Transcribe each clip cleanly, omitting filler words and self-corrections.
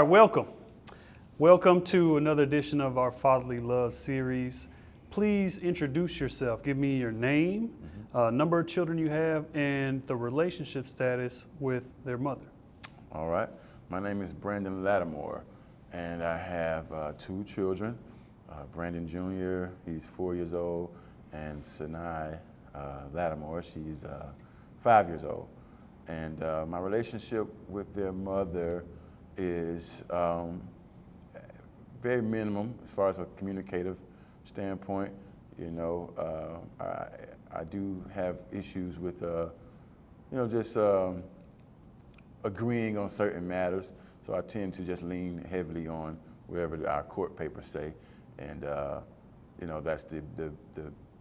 All right, welcome. Welcome to another edition of our Fatherly Love series. Please introduce yourself. Give me your name, number of children you have, and the relationship status with their mother. All right. My name is Brandon Lattimore, and I have two children. Brandon Jr., he's 4 years old, and Sinai Lattimore, she's 5 years old. And my relationship with their mother is very minimum as far as a communicative standpoint. You know, I do have issues with, just agreeing on certain matters. So I tend to just lean heavily on whatever our court papers say. And, that's the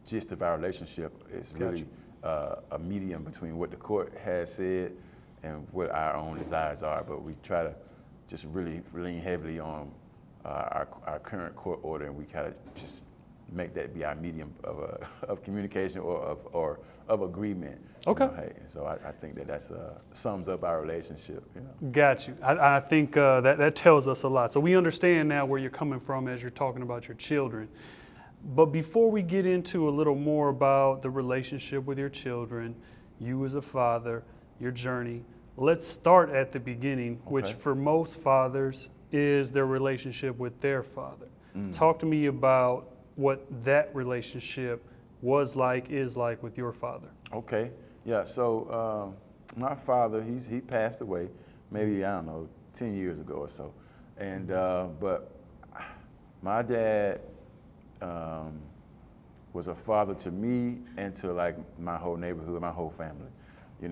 gist of our relationship. It's really a medium between what the court has said and what our own desires are. But we try to just really lean heavily on our current court order, and we kind of just make that be our medium of communication or of agreement. Okay. So I think that sums up our relationship. Got you. I think that tells us a lot. So we understand now where you're coming from as you're talking about your children. But before we get into a little more about the relationship with your children, you as a father, your journey, let's start at the beginning, which for most fathers is their relationship with their father. Talk to me about what that relationship is like with your father. Okay. Yeah. So my father, he passed away maybe, 10 years ago or so. And but my dad was a father to me and to like my whole neighborhood, my whole family.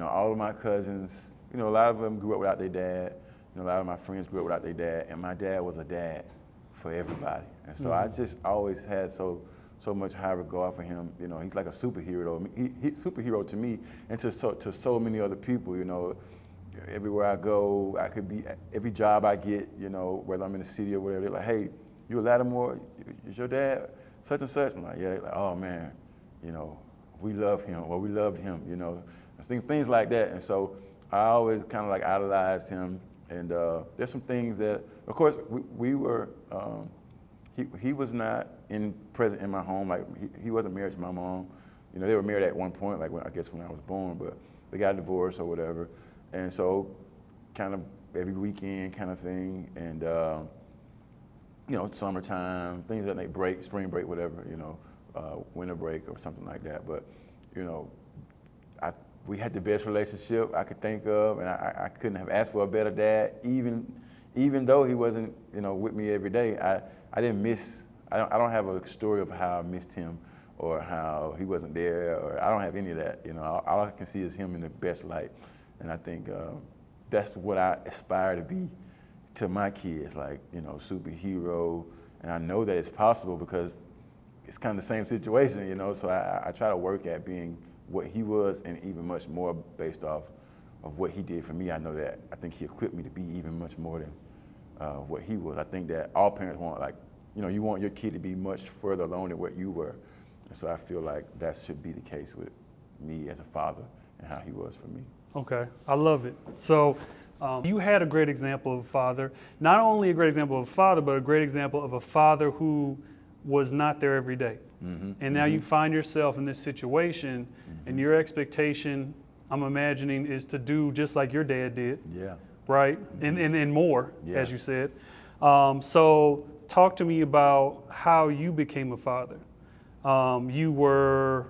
All of my cousins, a lot of them grew up without their dad. A lot of my friends grew up without their dad, and my dad was a dad for everybody. And so I just always had so much high regard for him. He's like a superhero. He's superhero to me and to so many other people. Everywhere I go, I could be every job I get. Whether I'm in the city or whatever, they're like, "Hey, you a Lattimore? Is your dad such and such?" I'm like, "Yeah." They're like, "Oh man, we love him," or "We loved him." Things like that. And so I always kind of like idolized him. And there's some things that, of course, we were. He was not present in my home. Like he wasn't married to my mom. They were married at one point, like when I was born, but they got divorced or whatever. And so, kind of every weekend kind of thing, and summertime, things that they break, spring break, whatever, winter break or something like that. But we had the best relationship I could think of, and I couldn't have asked for a better dad, even though he wasn't, with me every day. I didn't miss, I don't have a story of how I missed him or how he wasn't there, or I don't have any of that. All I can see is him in the best light. And I think that's what I aspire to be to my kids, like, superhero. And I know that it's possible because it's kind of the same situation, so I try to work at being what he was, and even much more based off of what he did for me. I know that I think he equipped me to be even much more than what he was. I think that all parents want, you want your kid to be much further along than what you were. And so I feel like that should be the case with me as a father and how he was for me. Okay, I love it. So you had a great example of a father, not only a great example of a father, but a great example of a father who was not there every day. And now you find yourself in this situation, and your expectation, I'm imagining, is to do just like your dad did. Yeah. Right? And more, as you said. So talk to me about how you became a father. You were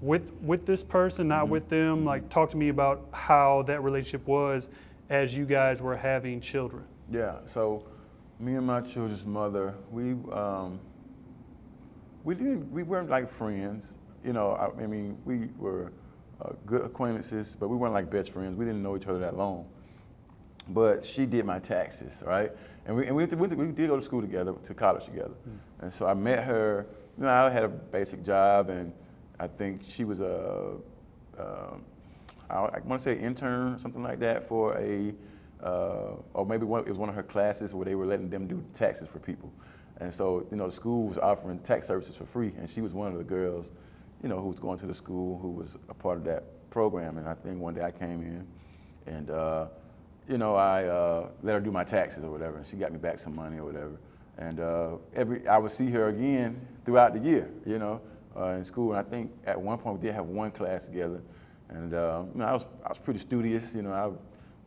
with this person, not with them. Like, talk to me about how that relationship was as you guys were having children. Yeah. So me and my children's mother, we weren't like friends. We were good acquaintances, but we weren't like best friends. We didn't know each other that long. But she did my taxes, right? And we did go to school together, to college together. And so I met her. I had a basic job, and I think she was I want to say intern, something like that, for or maybe it was one of her classes where they were letting them do taxes for people. And so, the school was offering tax services for free, and she was one of the girls, who was going to the school, who was a part of that program. And I think one day I came in, and you know, I let her do my taxes or whatever, and she got me back some money or whatever. And I would see her again throughout the year, you know, in school. And I think at one point we did have one class together. And you know, I was pretty studious, you know. I would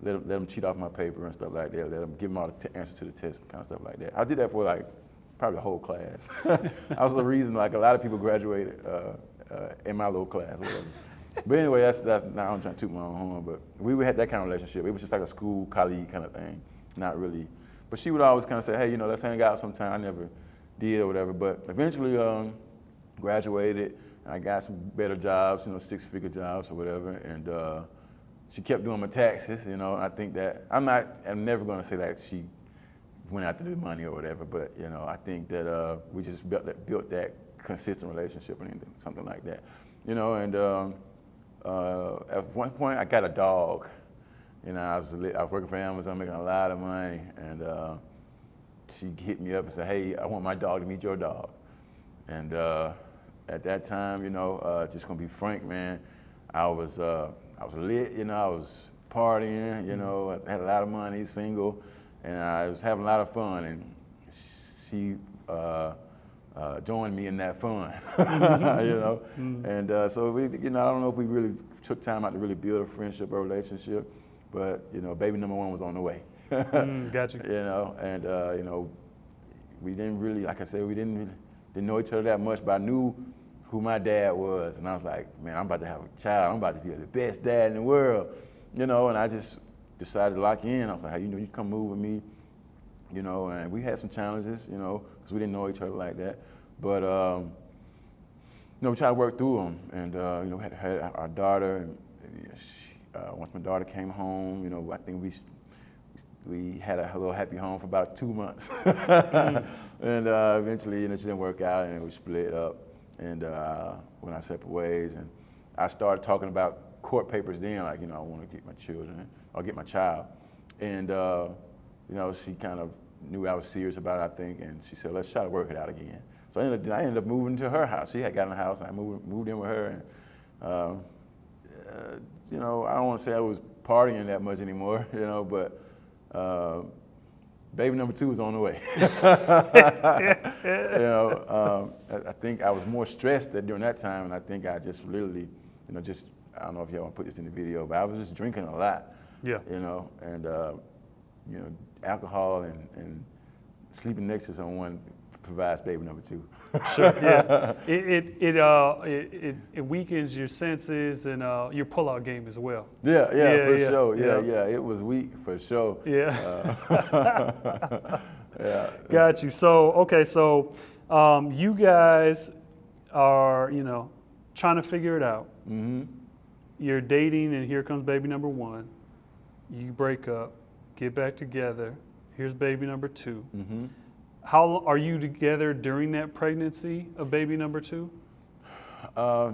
let them cheat off my paper and stuff like that. Let them give them all the answers to the test and kind of stuff like that. I did that for like probably the whole class. I was the reason like a lot of people graduated in my little class or whatever. But anyway, that's now I'm trying to toot my own horn, but we had that kind of relationship. It was just like a school colleague kind of thing, not really. But she would always kind of say, hey, you know, let's hang out sometime. I never did or whatever, but eventually graduated, and I got some better jobs, you know, 6-figure jobs or whatever, and she kept doing my taxes, you know. I think that, I'm never gonna say that she went after the money or whatever, but you know, I think that we just built that consistent relationship or anything, something like that, you know. And at one point, I got a dog. You know, I was working for Amazon, making a lot of money, and she hit me up and said, "Hey, I want my dog to meet your dog." And at that time, you know, just gonna be frank, man, I was lit. You know, I was partying. You know, I had a lot of money, single, and I was having a lot of fun. And she joined me in that fun, you know. And so we, you know, I don't know if we really took time out to really build a friendship or relationship, but you know, baby number 1 was on the way. Gotcha. You know, and you know, we didn't really, like I said, we didn't know each other that much, but I knew who my dad was, and I was like, man, I'm about to have a child. I'm about to be the best dad in the world, you know. And I just decided to lock in. I was like, hey, you know, you come move with me. You know, and we had some challenges, you know, because we didn't know each other like that. But, you know, we tried to work through them. And, you know, had our daughter, and once my daughter came home, you know, I think we had a little happy home for about 2 months. And eventually, you know, it didn't work out, and we split up and went our separate ways. And I started talking about court papers then, like, you know, I want to get my children, or get my child. And, you know, she kind of knew I was serious about it, I think, and she said, let's try to work it out again. So I ended up moving to her house. She had gotten a house, and I moved in with her. And, you know, I don't want to say I was partying that much anymore, you know, but baby number 2 was on the way. You know, I think I was more stressed during that time, and I think I just literally, you know, just, I don't know if y'all want to put this in the video, but I was just drinking a lot. Yeah. You know, and, you know, alcohol and sleeping next to someone provides baby number 2. Sure, yeah. It weakens your senses and your pullout game as well. Yeah, for sure. Yeah, it was weak for sure. Yeah. Yeah. Got you. So, okay, so you guys are, you know, trying to figure it out. Mm-hmm. You're dating, and here comes baby number 1. You break up, get back together. Here's baby number 2. Mm-hmm. How are you together during that pregnancy of baby number 2? I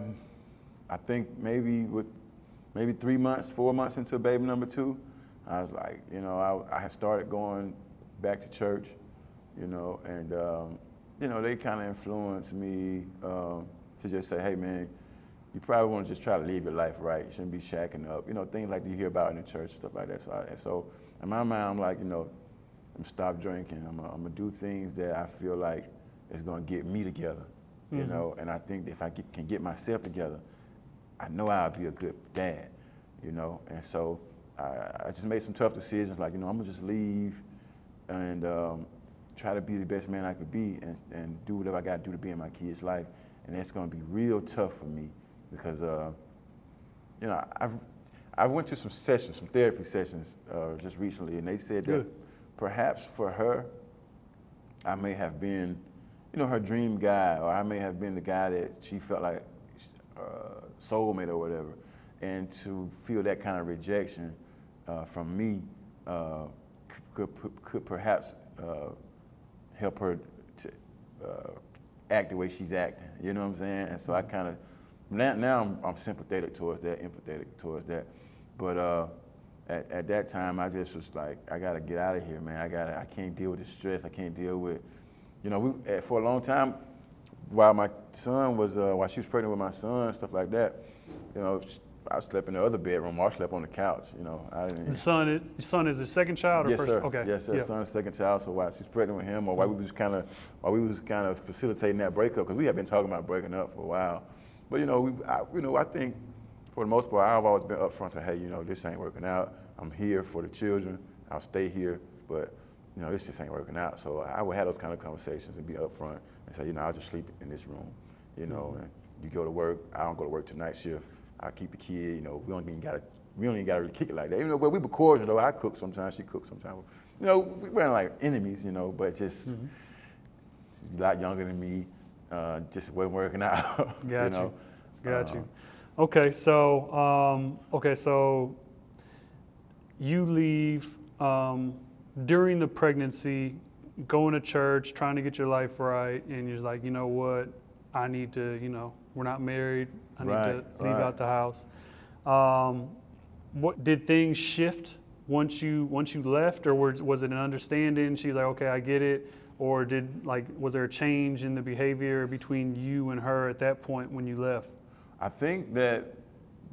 think maybe 3 months, 4 months into baby number 2, I was like, you know, I had started going back to church, you know, and you know, they kind of influenced me to just say, hey man, you probably want to just try to live your life right. You shouldn't be shacking up, you know, things like you hear about in the church, stuff like that. So in my mind, I'm like, you know, I'm stop drinking. I'm gonna do things that I feel like is gonna get me together, you know. And I think if I can get myself together, I know I'll be a good dad, you know. And so I just made some tough decisions, like, you know, I'm gonna just leave and try to be the best man I could be, and do whatever I gotta do to be in my kids' life. And that's gonna be real tough for me because, you know, I went to some therapy sessions just recently, and they said that perhaps for her, I may have been, you know, her dream guy, or I may have been the guy that she felt like soulmate or whatever. And to feel that kind of rejection from me could perhaps help her to act the way she's acting. You know what I'm saying? And so I kind of, now I'm sympathetic towards that, empathetic towards that. But at that time, I just was like, I gotta get out of here, man. I can't deal with the stress. I can't deal with, you know, for a long time, while my son was, while she was pregnant with my son, stuff like that, you know, I slept in the other bedroom. Mark slept on the couch. You know, I didn't. The son is his second child or Yes, first? sir. Okay. Yes, sir. Yeah. Son's second child. So while she's pregnant with him, or while we was kind of facilitating that breakup, because we had been talking about breaking up for a while. But I think for the most part, I've always been upfront to, hey, this ain't working out. I'm here for the children. I'll stay here, but this just ain't working out. So I would have those kind of conversations and be upfront and say, I'll just sleep in this room, and you go to work. I don't go to work tonight shift. I keep the kid. We don't even gotta really kick it like that. But we were cordial though. I cook sometimes, she cooks sometimes. We weren't like enemies, but just she's a lot younger than me. Just wasn't working out. Got you. Okay, so you leave during the pregnancy, going to church, trying to get your life right, and you're like, you know what, I need to, we're not married, I need to leave out the house. What did things shift once you left, or was it an understanding? She's like, okay, I get it, or was there a change in the behavior between you and her at that point when you left? I think that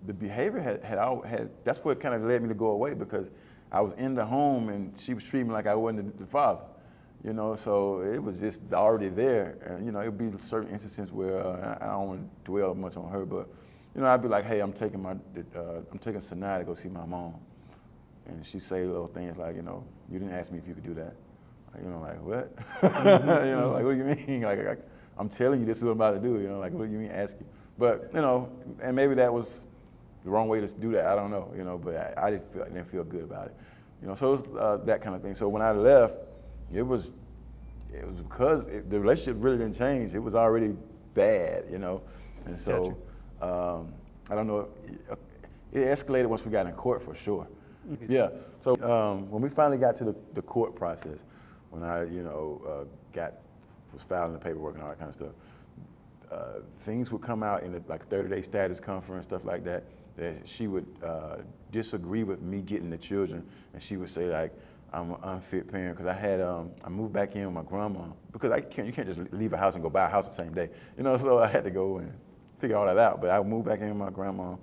the behavior had that's what kind of led me to go away, because I was in the home and she was treating me like I wasn't the father, so it was just already there. And, it would be certain instances where I don't want to dwell much on her, but, I'd be like, hey, I'm taking Sanaa to go see my mom. And she'd say little things like, you didn't ask me if you could do that. Like, what? Like, what do you mean? Like, I'm telling you this is what I'm about to do, like, what do you mean ask you? But, and maybe that was the wrong way to do that. I don't know, but I didn't feel good about it. So it was that kind of thing. So when I left, it was because the relationship really didn't change. It was already bad, And so, I don't know, it escalated once we got in court for sure. Mm-hmm. Yeah, so when we finally got to the court process, when I, was filing the paperwork and all that kind of stuff, things would come out in the 30-day status conference, stuff like that, that she would disagree with me getting the children, and she would say like, I'm an unfit parent, because I moved back in with my grandma, because you can't just leave a house and go buy a house the same day, so I had to go and figure all that out. But I moved back in with my grandma,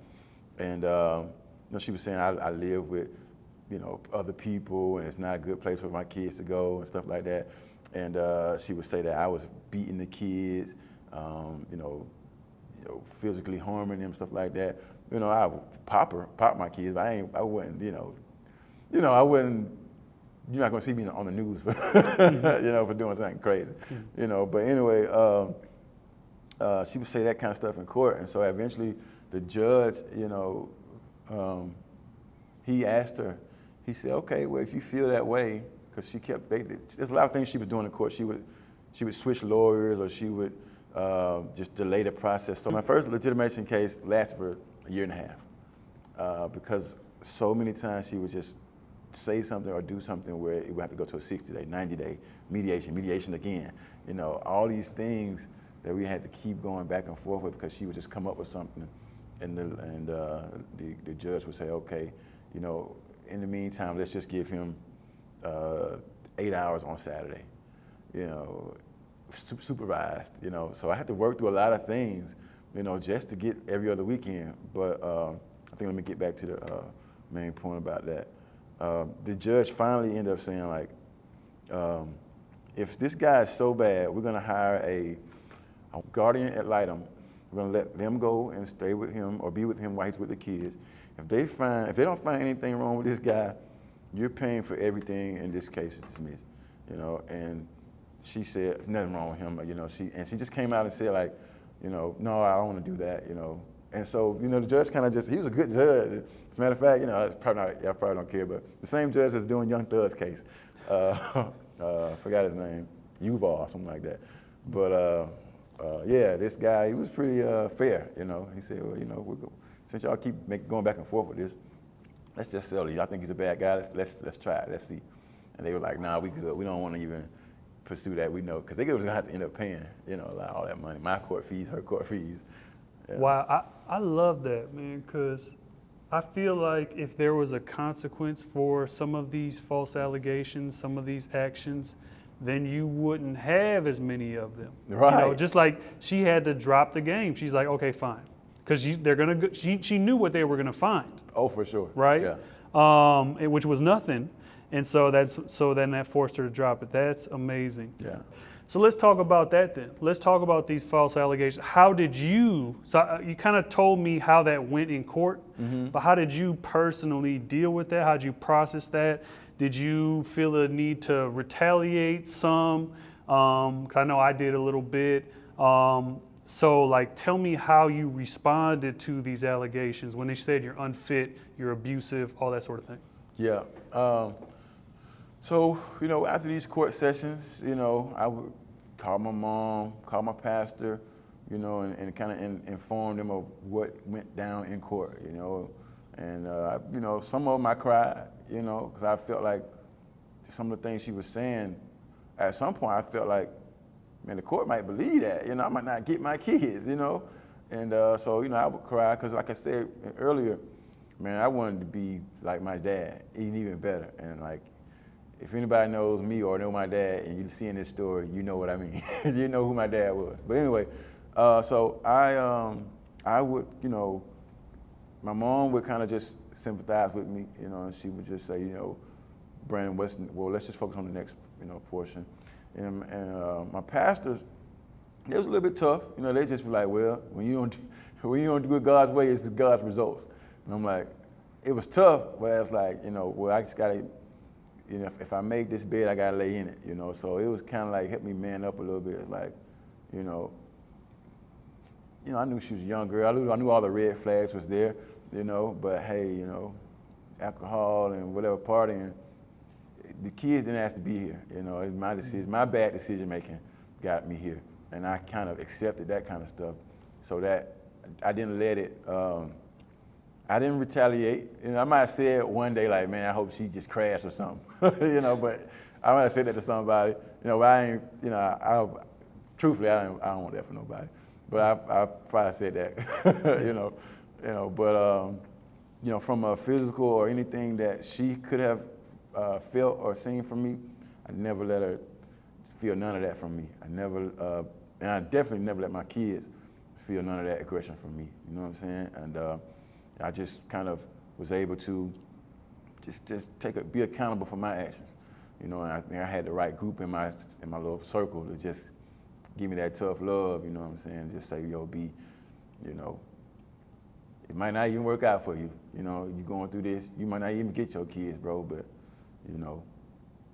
and she was saying I live with, other people, and it's not a good place for my kids to go and stuff like that. And she would say that I was beating the kids, physically harming them, stuff like that. I would pop my kids, but I wouldn't, I wouldn't. You're not gonna see me on the news for, for doing something crazy, But anyway, she would say that kind of stuff in court, and so eventually the judge, he asked her. He said, "Okay, well, if you feel that way," because there's a lot of things she was doing in court. She would switch lawyers, or she would just delay the process. So my first legitimation case lasted for a year and a half, because so many times she would just say something or do something where it would have to go to a 60-day, 90-day mediation again. All these things that we had to keep going back and forth with, because she would just come up with something, and the judge would say, okay, in the meantime, let's just give him 8 hours on Saturday, supervised, So I had to work through a lot of things, just to get every other weekend. But I think let me get back to the main point about that. The judge finally ended up saying, like, if this guy is so bad, we're gonna hire a guardian ad litem. We're gonna let them go and stay with him or be with him while he's with the kids. If they don't find anything wrong with this guy, you're paying for everything in this case is dismissed. And she said there's nothing wrong with him. She just came out and said, like, no, I don't want to do that. And so, the judge kind of he was a good judge. As a matter of fact, y'all probably don't care, but the same judge that's doing Young Thug's case, forgot his name, Yuval or something like that. But this guy, he was pretty fair. He said, well, since y'all keep going back and forth with this, let's just settle it. Y'all think he's a bad guy? Let's try it. Let's see. And they were like, nah, we good. We don't want to even pursue that. We know, because they was gonna have to end up paying, all that money, my court fees, her court fees. Yeah. Wow, I love that, man, because I feel like if there was a consequence for some of these false allegations, some of these actions, then you wouldn't have as many of them. Right. Just like she had to drop the game. She's like, okay, fine. because they're gonna. She knew what they were gonna find, Oh, for sure. right? Yeah. Which was nothing, and so then that forced her to drop it. That's amazing. Yeah. So let's talk about that then. Let's talk about these false allegations. How did you? So you kind of told me how that went in court, but how did you personally deal with that? How did you process that? Did you feel a need to retaliate some? I know I did a little bit. So like, tell me how you responded to these allegations when they said you're unfit, you're abusive, all that sort of thing. Yeah. So, after these court sessions, I would call my mom, call my pastor, and kind of inform them of what went down in court, And, some of them I cried, because I felt like some of the things she was saying, at some point I felt like, man, the court might believe that, I might not get my kids, And so, I would cry because like I said earlier, man, I wanted to be like my dad, even better. And like, if anybody knows me or know my dad and you see in this story, you know what I mean. You know who my dad was. But anyway, so I would, my mom would kind of just sympathize with me, and she would just say, Brandon, let's just focus on the next, portion. And my pastors, it was a little bit tough. They just be like, well, when you don't do it God's way, it's God's results. And I'm like, it was tough, but it's like, well, I just gotta, if I make this bed, I gotta lay in it, So it was kind of like helped me man up a little bit. It's like, I knew she was a young girl. I knew all the red flags was there, But hey, alcohol and whatever partying, the kids didn't ask to be here. It's my decision, my bad decision making got me here, and I kind of accepted that kind of stuff, so that I didn't let it. I didn't retaliate. I might have said one day, like, man, I hope she just crashed or something, But I might have said that to somebody, But I ain't, truthfully, I don't want that for nobody. But I probably said that, But from a physical or anything that she could have felt or seen from me, I never let her feel none of that from me. And I definitely never let my kids feel none of that aggression from me. You know what I'm saying? And I just kind of was able to just be accountable for my actions. And I think I had the right group in my little circle to just give me that tough love. You know what I'm saying? Just say, yo, B, it might not even work out for you. You going through this, you might not even get your kids, bro, but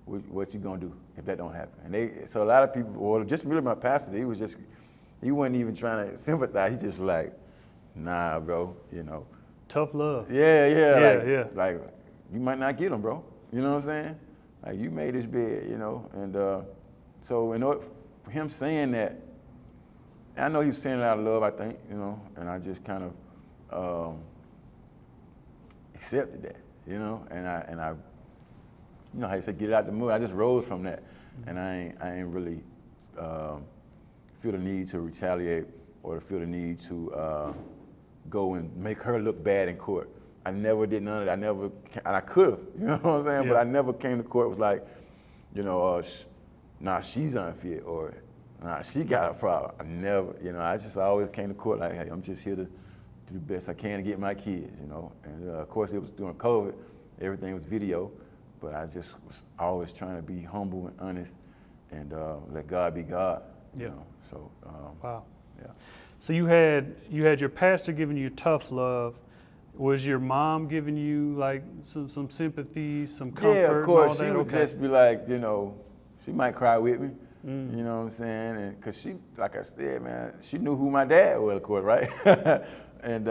what you gonna do if that don't happen? And so a lot of people, or just really my pastor, he wasn't even trying to sympathize. He just like, nah, bro, Tough love. Yeah. Like you might not get them, bro. You know what I'm saying? Like you made this bed, And so in order for him saying that, I know he was saying it out of love, I think, And I just kind of accepted that, And I how you say, get it out the mood. I just rose from that, and I ain't really feel the need to retaliate or to feel the need to go and make her look bad in court. I never did none of that. And I could have, you know what I'm saying? Yeah. But I never came to court was like, nah, she's unfit, or nah, she got a problem. I never, I just always came to court like, hey, I'm just here to do the best I can to get my kids, And of course, it was during COVID, everything was video. But I just was always trying to be humble and honest, and let God be God. So wow. Yeah. So you had your pastor giving you tough love. Was your mom giving you like some sympathy, some comfort? Yeah, of course. And all that? She would just be like, she might cry with me. You know what I'm saying? And because she, like I said, man, she knew who my dad was, of course, right? And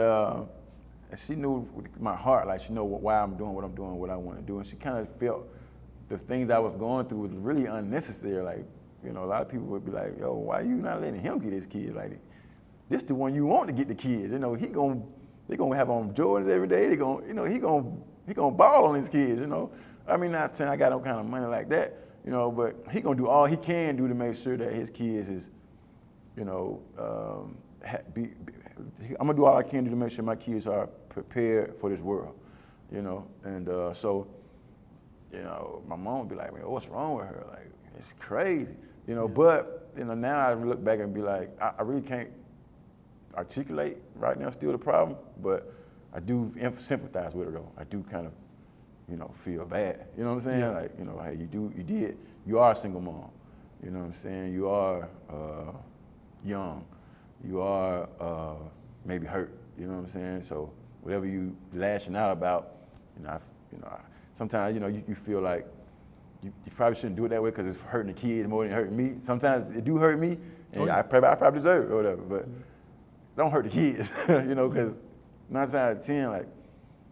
she knew my heart, like she knew why I'm doing what I'm doing, what I want to do. And she kind of felt the things I was going through was really unnecessary. Like, a lot of people would be like, yo, why you not letting him get his kids? Like, this the one you want to get the kids. They gonna have on Jordans every day. He gonna ball on his kids. I mean, not saying I got no kind of money like that, but he gonna do all he can do to make sure that his kids is, I'm gonna do all I can do to make sure my kids are prepared for this world, And so, my mom would be like, man, what's wrong with her? Like, it's crazy, But now I look back and be like, I really can't articulate right now still the problem, but I do sympathize with her though. I do kind of, feel bad. You know what I'm saying? Yeah. Like, hey, you are a single mom. You know what I'm saying? You are young. You are maybe hurt. You know what I'm saying? So whatever you lashing out about, sometimes you feel like you probably shouldn't do it that way because it's hurting the kids more than hurting me. Sometimes it do hurt me, and I probably deserve it or whatever. But don't hurt the kids, because 9 times out of 10, like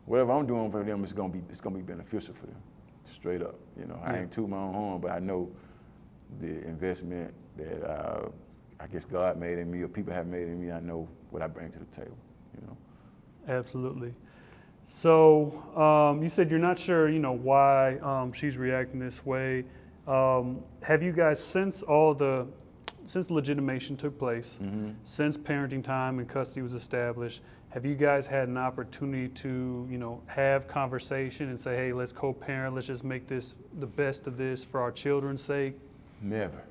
whatever I'm doing for them, it's gonna be beneficial for them, straight up. I ain't toot my own horn, but I know the investment that I guess God made in me or people have made in me. I know what I bring to the table. Absolutely. So you said you're not sure, why she's reacting this way. Have you guys, since legitimation took place, since parenting time and custody was established, have you guys had an opportunity to, have conversation and say, hey, let's co-parent, let's just make this the best of this for our children's sake? Never.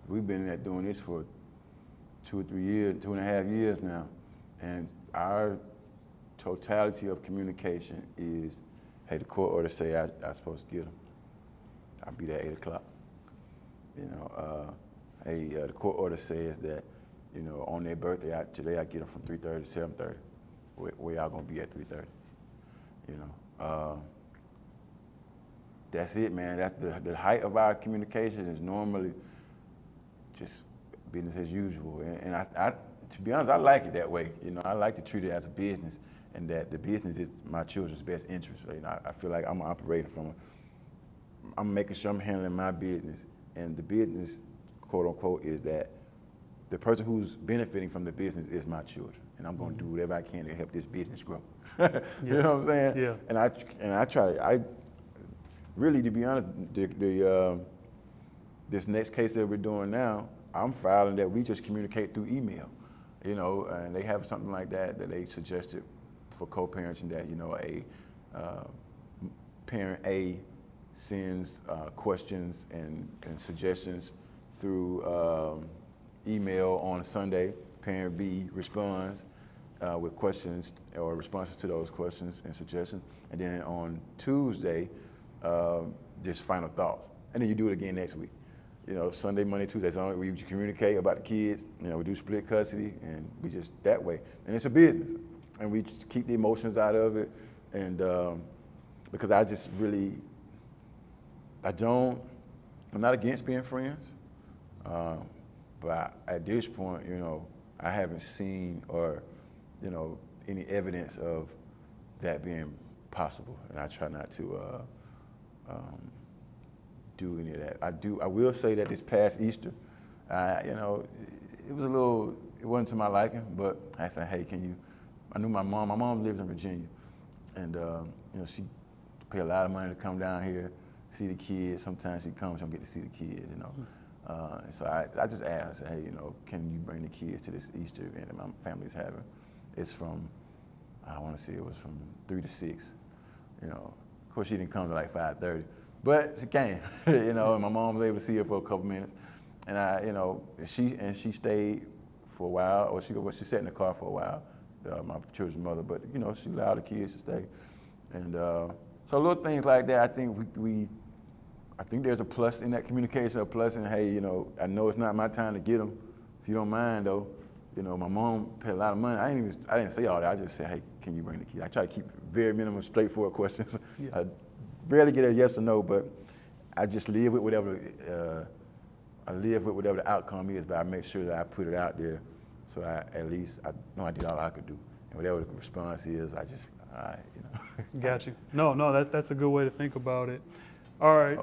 We've been doing this for 2 or 3 years, 2.5 years now, and our totality of communication is, hey, the court order say I'm supposed to get them. I'll be there at 8 o'clock. Hey, the court order says that, on their birthday, today I get them from 3:30 to 7:30. Where y'all gonna be at 3:30? That's it, man. That's the height of our communication is normally just business as usual. And I to be honest, I like it that way. I like to treat it as a business, and that the business is my children's best interest. Right? I feel like I'm operating I'm making sure I'm handling my business, and the business, quote unquote, is that the person who's benefiting from the business is my children, and I'm going to do whatever I can to help this business grow. You know what I'm saying? Yeah. And I try. Really, to be honest, this next case that we're doing now, I'm filing that we just communicate through email. And they have something like that they suggested for co-parenting, that a parent A sends questions and suggestions through email on Sunday. Parent B responds with questions or responses to those questions and suggestions, and then on Tuesday, just final thoughts, and then you do it again next week. Sunday, Monday, Tuesday, so we communicate about the kids. We do split custody, and we just that way. And it's a business, and we just keep the emotions out of it. And because I just really, I'm not against being friends, but at this point, I haven't seen or, any evidence of that being possible, and I try not to do any of that. I will say that this past Easter, it wasn't to my liking, but I said, hey, I knew my mom lives in Virginia, and she pay a lot of money to come down here, see the kids. Sometimes she comes, she don't get to see the kids, So I just asked, hey, can you bring the kids to this Easter event that my family's having? It's from, I want to say it was from 3 to 6, Of course, she didn't come to like 5:30. But she came, and my mom was able to see her for a couple minutes, and she stayed for a while, or she sat in the car for a while, my children's mother. But she allowed the kids to stay, and so little things like that. I think I think there's a plus in that communication, a plus in, hey, I know it's not my time to get them. If you don't mind though, my mom paid a lot of money. I didn't say all that. I just said, hey, can you bring the kids? I try to keep very minimum, straightforward questions. Yeah. I rarely get a yes or no, but I just live with whatever the outcome is. But I make sure that I put it out there, so at least I know I did all I could do. And whatever the response is, I just, all right, Got you. No, that's a good way to think about it. All right.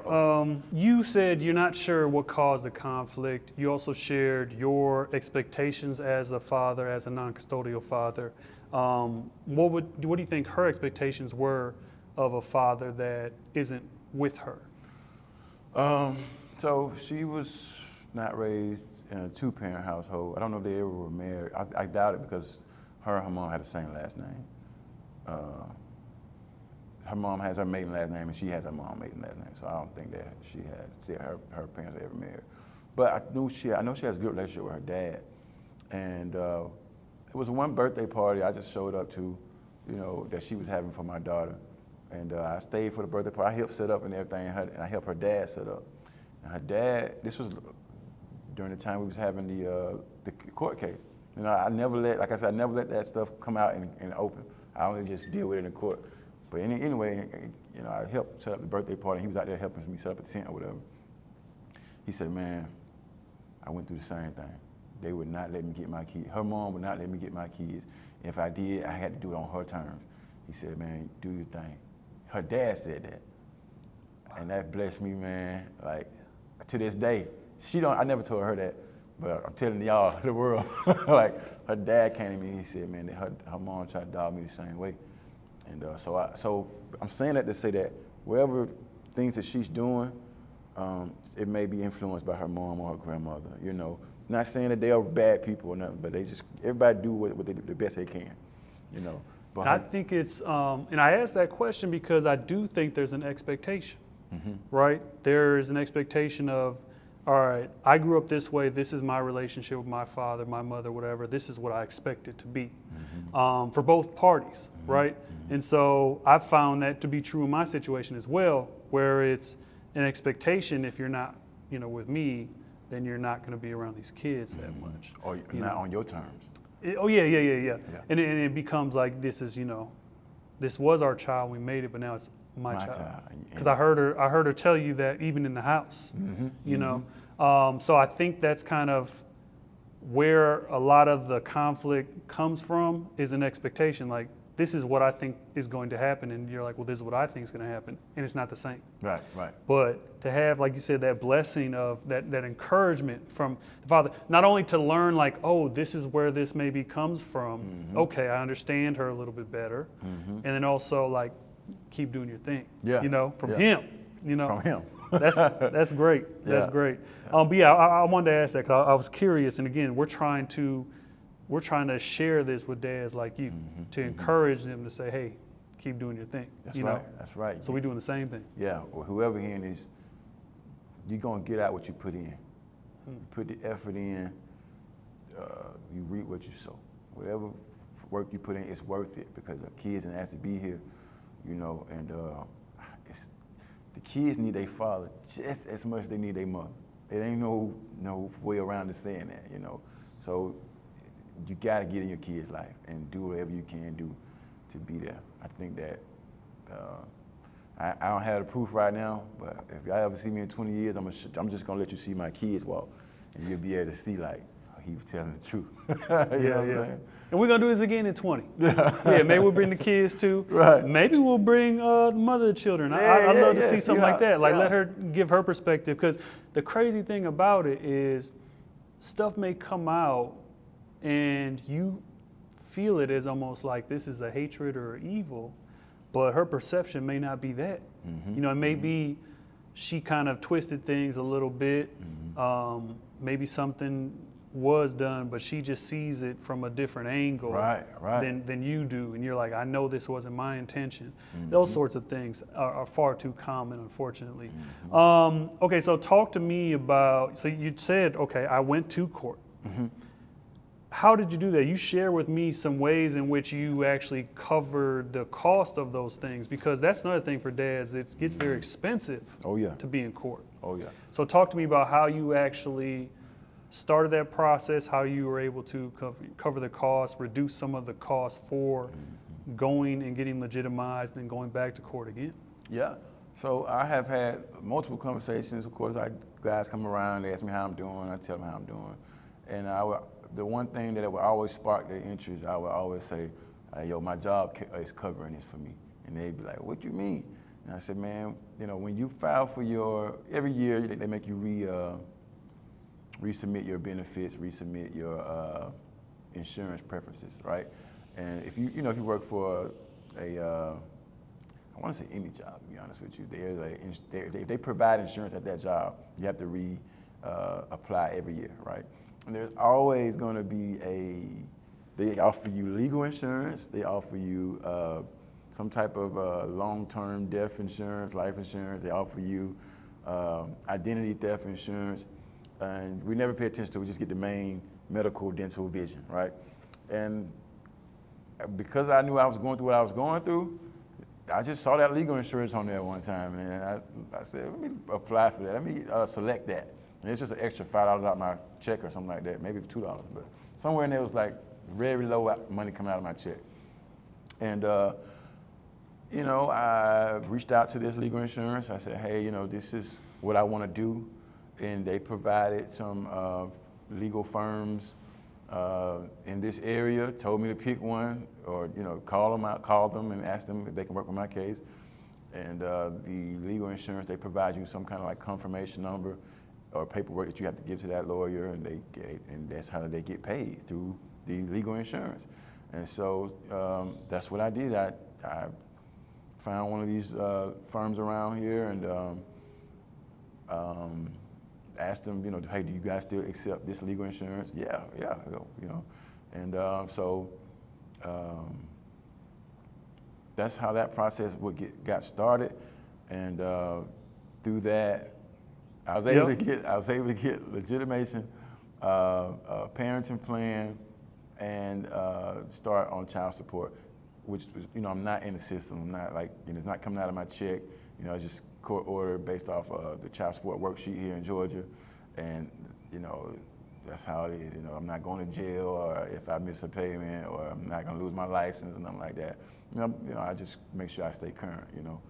You said you're not sure what caused the conflict. You also shared your expectations as a father, as a non-custodial father. What do you think her expectations were of a father that isn't with her? So she was not raised in a 2-parent household. I don't know if they ever were married. I doubt it, because her and her mom had the same last name. Her mom has her maiden last name, and she has her mom's maiden last name. So I don't think that her parents were ever married. But I know she has a good relationship with her dad, And it was one birthday party I just showed up to, you know, that she was having for my daughter. And I stayed for the birthday party. I helped set up and everything, and I helped her dad set up. And her dad, this was during the time we was having the court case. You know, I never let, like I said, I never let that stuff come out in the open. I only just deal with it in the court. But anyway, you know, I helped set up the birthday party. He was out there helping me set up a tent or whatever. He said, man, I went through the same thing. They would not let me get my kids. Her mom would not let me get my kids. If I did, I had to do it on her terms. He said, man, do your thing. Her dad said that. And that blessed me, man. Like, to this day, I never told her that, but I'm telling y'all, the world, like, her dad came to me, he said, man, that her mom tried to dog me the same way. And so I'm saying that to say that whatever things that she's doing, it may be influenced by her mom or her grandmother, you know. Not saying that they are bad people or nothing, but everybody do what the best they can, you know. But I think it's, and I asked that question because I do think there's an expectation, right? There is an expectation of, all right, I grew up this way, this is my relationship with my father, my mother, whatever, this is what I expect it to be, for both parties, right? And so I've found that to be true in my situation as well, where it's an expectation, if you're not, you know, with me, then you're not going to be around these kids that much. Or not on your terms. Yeah. And it becomes like, this is, you know, this was our child, we made it, but now it's my child. Because I heard her tell you that even in the house, you know. So I think that's kind of where a lot of the conflict comes from, is an expectation. Like, this is what I think is going to happen, and you're like, well, this is what I think is going to happen, and it's not the same. Right. But to have, like you said, that blessing of that encouragement from the father, not only to learn like, oh, this is where this maybe comes from. Okay, I understand her a little bit better, and then also like, keep doing your thing. Yeah. You know, from him. You know, from him. that's great. That's great. But yeah, I wanted to ask that because I was curious, and again, we're trying to share this with dads like you, to encourage them to say, hey, keep doing your thing. That's right. That's right. So we're doing the same thing. Yeah, or whoever in is, you're going to get out what you put in. You put the effort in, you reap what you sow. Whatever work you put in, it's worth it, because the kids and has to be here, you know, and the kids need their father just as much as they need their mother. It ain't no way around to saying that, you know. So you got to get in your kid's life and do whatever you can do to be there. I think that I don't have the proof right now, but if y'all ever see me in 20 years, I'm just gonna let you see my kids walk, and you'll be able to see like, oh, he was telling the truth. Yeah. And we're gonna do this again in 20. Yeah, maybe we'll bring the kids too. Right. Maybe we'll bring the mother of the children. I'd love to see something like that. Like, let her give her perspective, because the crazy thing about it is stuff may come out and you feel it as almost like this is a hatred or evil, but her perception may not be that. You know, it may be she kind of twisted things a little bit. Maybe something was done, but she just sees it from a different angle than you do. And you're like, I know this wasn't my intention. Those sorts of things are far too common, unfortunately. Okay, so talk to me about, so you said, okay, I went to court. How did you do that? You share with me some ways in which you actually covered the cost of those things, because that's another thing for dads. It gets very expensive to be in court. So talk to me about how you actually started that process, how you were able to cover the costs, reduce some of the costs for going and getting legitimized and going back to court again. Yeah. So I have had multiple conversations. Of course, guys come around, they ask me how I'm doing, I tell them how I'm doing. And the one thing that would always spark their interest, I would always say, yo, my job is covering this for me. And they'd be like, what do you mean? And I said, man, you know, when you file for every year they make you resubmit your benefits, resubmit your insurance preferences, right? And if you work for I want to say any job, to be honest with you, if they provide insurance at that job, you have to apply every year, right? And there's always going to be they offer you legal insurance, they offer you some type of long-term death insurance, life insurance, they offer you identity theft insurance, and we never pay attention to it, we just get the main medical, dental, vision, right? And because I knew I was going through what I was going through, I just saw that legal insurance on there one time, and I said, let me apply for that. Let me select that. And it's just an extra $5 out of my check or something like that. Maybe it's $2, but somewhere in there was like very low money coming out of my check. And you know, I reached out to this legal insurance. I said, hey, you know, this is what I want to do, and they provided some legal firms in this area, told me to pick one, or you know, call them and ask them if they can work with my case. And the legal insurance, they provide you some kind of like confirmation number or paperwork that you have to give to that lawyer, and that's how they get paid, through the legal insurance. And so that's what I did. I found one of these firms around here and asked them, you know, hey, do you guys still accept this legal insurance? Yeah, you know. And so that's how that process got started. And through that, I was able to get legitimation, parenting plan, and start on child support, which was, you know, I'm not in the system. I'm not like, you know, it's not coming out of my check. You know, it's just court order based off the child support worksheet here in Georgia, and you know, that's how it is. You know, I'm not going to jail, or if I miss a payment, or I'm not going to lose my license and nothing like that. You know, I just make sure I stay current. You know,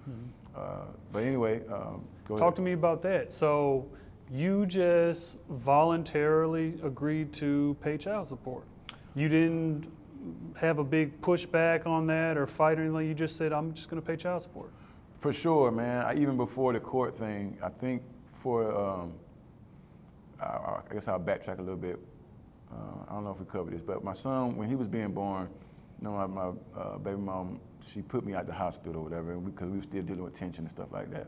but anyway, go Talk ahead. to me about that. So you just voluntarily agreed to pay child support. You didn't have a big pushback on that or fight or anything. You just said, I'm just going to pay child support. For sure, man. Even before the court thing, I think for, I guess I'll backtrack a little bit. I don't know if we covered this, but my son, when he was being born, you know, my baby mom, she put me at the hospital or whatever, because we were still dealing with tension and stuff like that.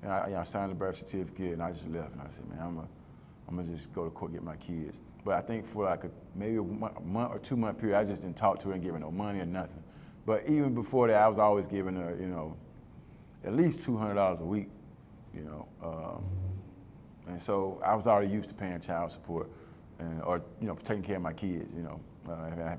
And I signed the birth certificate, and I just left, and I said, man, I'm gonna just go to court and get my kids. But I think for like maybe a month or 2 month period, I just didn't talk to her and give her no money or nothing. But even before that, I was always giving her, you know, at least $200 a week, you know. And so I was already used to paying child support, or you know, taking care of my kids. You know,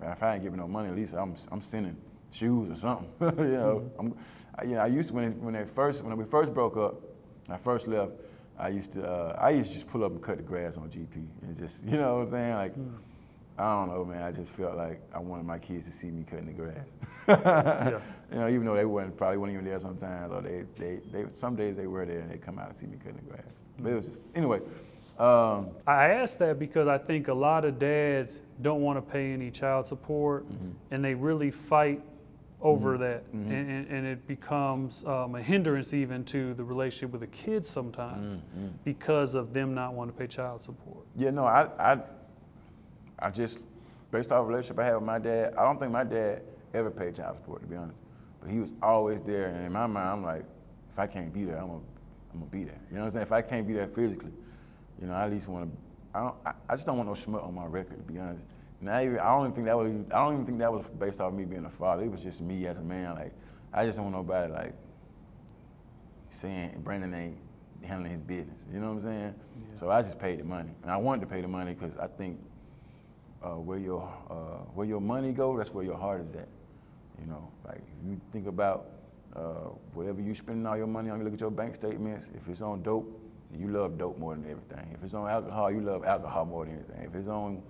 if I ain't giving no money, at least I'm sending shoes or something. You know, I used to when we first broke up, I first left. I used to just pull up and cut the grass on GP, and just, you know what I'm saying, like. I don't know, man. I just felt like I wanted my kids to see me cutting the grass. Yeah. You know, even though they probably weren't even there sometimes, or they some days they were there and they come out and see me cutting the grass. But it was just, anyway. I asked that because I think a lot of dads don't want to pay any child support, and they really fight over that, and it becomes a hindrance even to the relationship with the kids sometimes because of them not wanting to pay child support. Yeah, no, I just, based off the relationship I had with my dad, I don't think my dad ever paid child support, to be honest. But he was always there, and in my mind, I'm like, if I can't be there, I'm gonna be there. You know what I'm saying? If I can't be there physically, you know, I at least want to. I just don't want no schmuck on my record, to be honest. And I don't even think that was based off me being a father. It was just me as a man. Like, I just don't want nobody like saying Brandon ain't handling his business. You know what I'm saying? Yeah. So I just paid the money, and I wanted to pay the money because I think. Where your money go, that's where your heart is at. You know, like if you think about whatever you spending all your money on, you look at your bank statements. If it's on dope, you love dope more than everything. If it's on alcohol, you love alcohol more than anything. If it's on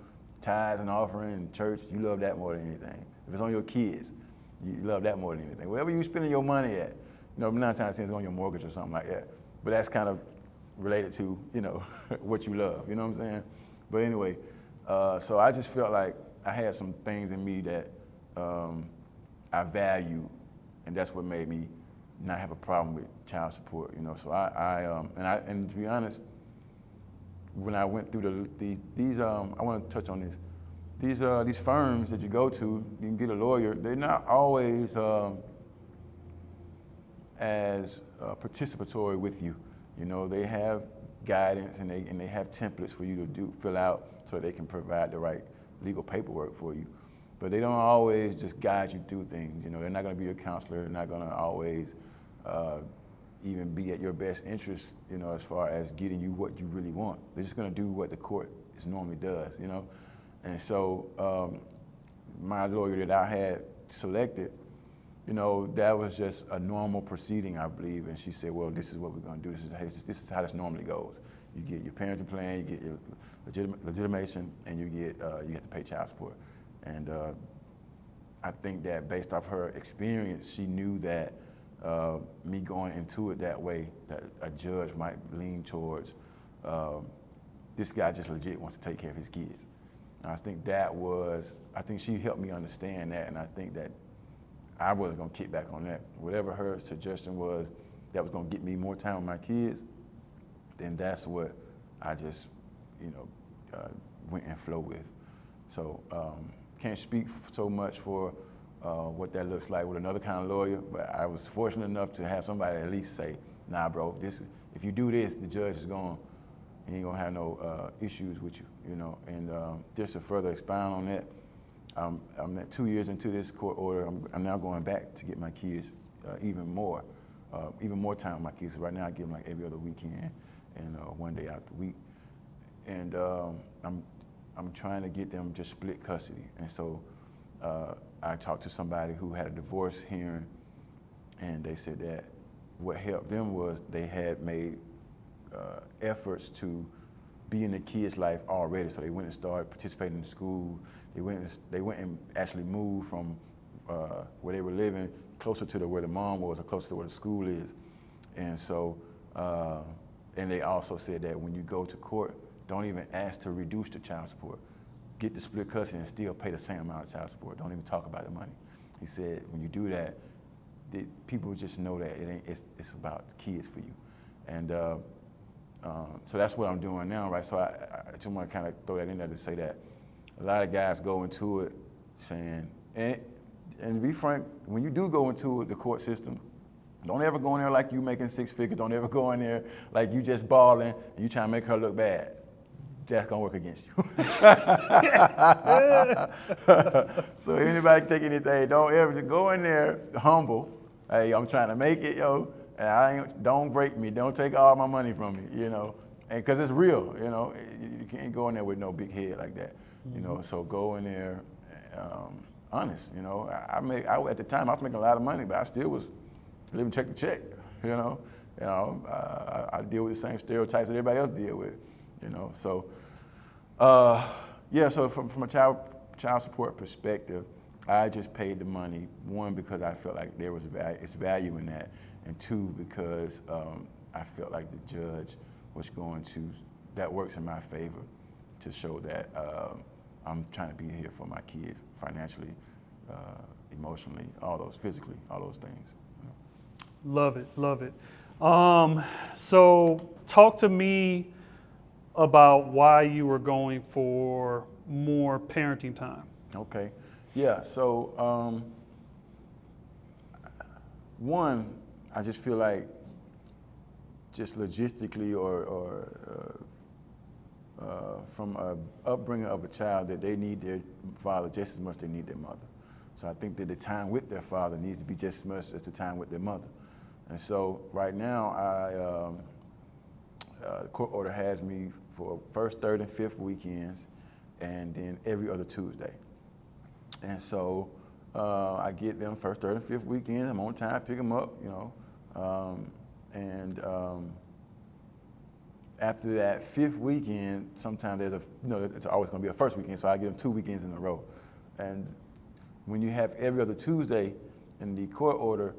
tithes and offering and church, you love that more than anything. If it's on your kids, you love that more than anything. Wherever you spending your money at, you know, 9 times out of 10 it's on your mortgage or something like that. But that's kind of related to, you know, what you love. You know what I'm saying? But anyway. So I just felt like I had some things in me that I value, and that's what made me not have a problem with child support. You know, so and to be honest, when I went through these I want to touch on this. These firms that you go to, you can get a lawyer. They're not always as participatory with you. You know, they have guidance and they have templates for you to fill out, so they can provide the right legal paperwork for you. But they don't always just guide you through things. You know, they're not going to be your counselor. They're not going to always even be at your best interest, you know, as far as getting you what you really want. They're just going to do what the court normally does, you know. And so my lawyer that I had selected, you know, that was just a normal proceeding, I believe. And she said, well, this is what we're going to do. This is how this normally goes. You get your parenting plan, you get your legitimation, and you have to pay child support. And I think that based off her experience, she knew that me going into it that way, that a judge might lean towards, this guy just legit wants to take care of his kids. And I think she helped me understand that, and I think that I wasn't gonna kick back on that. Whatever her suggestion was that was gonna get me more time with my kids, then that's what I just, you know, went and flow with. So can't speak so much for what that looks like with another kind of lawyer, but I was fortunate enough to have somebody at least say, nah, bro, if you do this, the judge is he ain't gonna have no issues with you, you know. And just to further expound on that, I'm at 2 years into this court order. I'm now going back to get my kids even more time with my kids. So right now I give them like every other weekend and 1 day out the week. And I'm trying to get them just split custody. And so I talked to somebody who had a divorce hearing, and they said that what helped them was they had made efforts to be in the kids' life already. So they went and started participating in school. They went and actually moved from where they were living closer to where the mom was or closer to where the school is. And so, and they also said that when you go to court, don't even ask to reduce the child support. Get the split custody and still pay the same amount of child support. Don't even talk about the money. He said when you do that, people just know that it's about the kids for you. And so that's what I'm doing now, right? So I just want to kind of throw that in there to say that a lot of guys go into it saying, and to be frank, when you do go into the court system, don't ever go in there like you making six figures. Don't ever go in there like you just balling and you trying to make her look bad. That's gonna work against you. So if anybody take anything, don't ever just go in there humble. Hey, I'm trying to make it, yo. And don't break me. Don't take all my money from me, you know. And because it's real, you know. You can't go in there with no big head like that, you know. So go in there honest, you know. At the time I was making a lot of money, but I still was living check to check, you know. I deal with the same stereotypes that everybody else deal with, you know. So yeah. So from a child support perspective, I just paid the money, one, because I felt like there was value in that, and two, because I felt like the judge was that works in my favor to show that I'm trying to be here for my kids financially, emotionally, physically, all those things. You know. Love it, love it. So talk to me about why you were going for more parenting time. Okay. Yeah, so one, I just feel like just logistically or from an upbringing of a child that they need their father just as much as they need their mother. So I think that the time with their father needs to be just as much as the time with their mother. And so right now, the court order has me for first, third, and fifth weekends, and then every other Tuesday. And so I get them first, third, and fifth weekend. I'm on time, pick them up, you know. After that fifth weekend, sometimes it's always going to be a first weekend, so I get them 2 weekends in a row. And when you have every other Tuesday in the court order,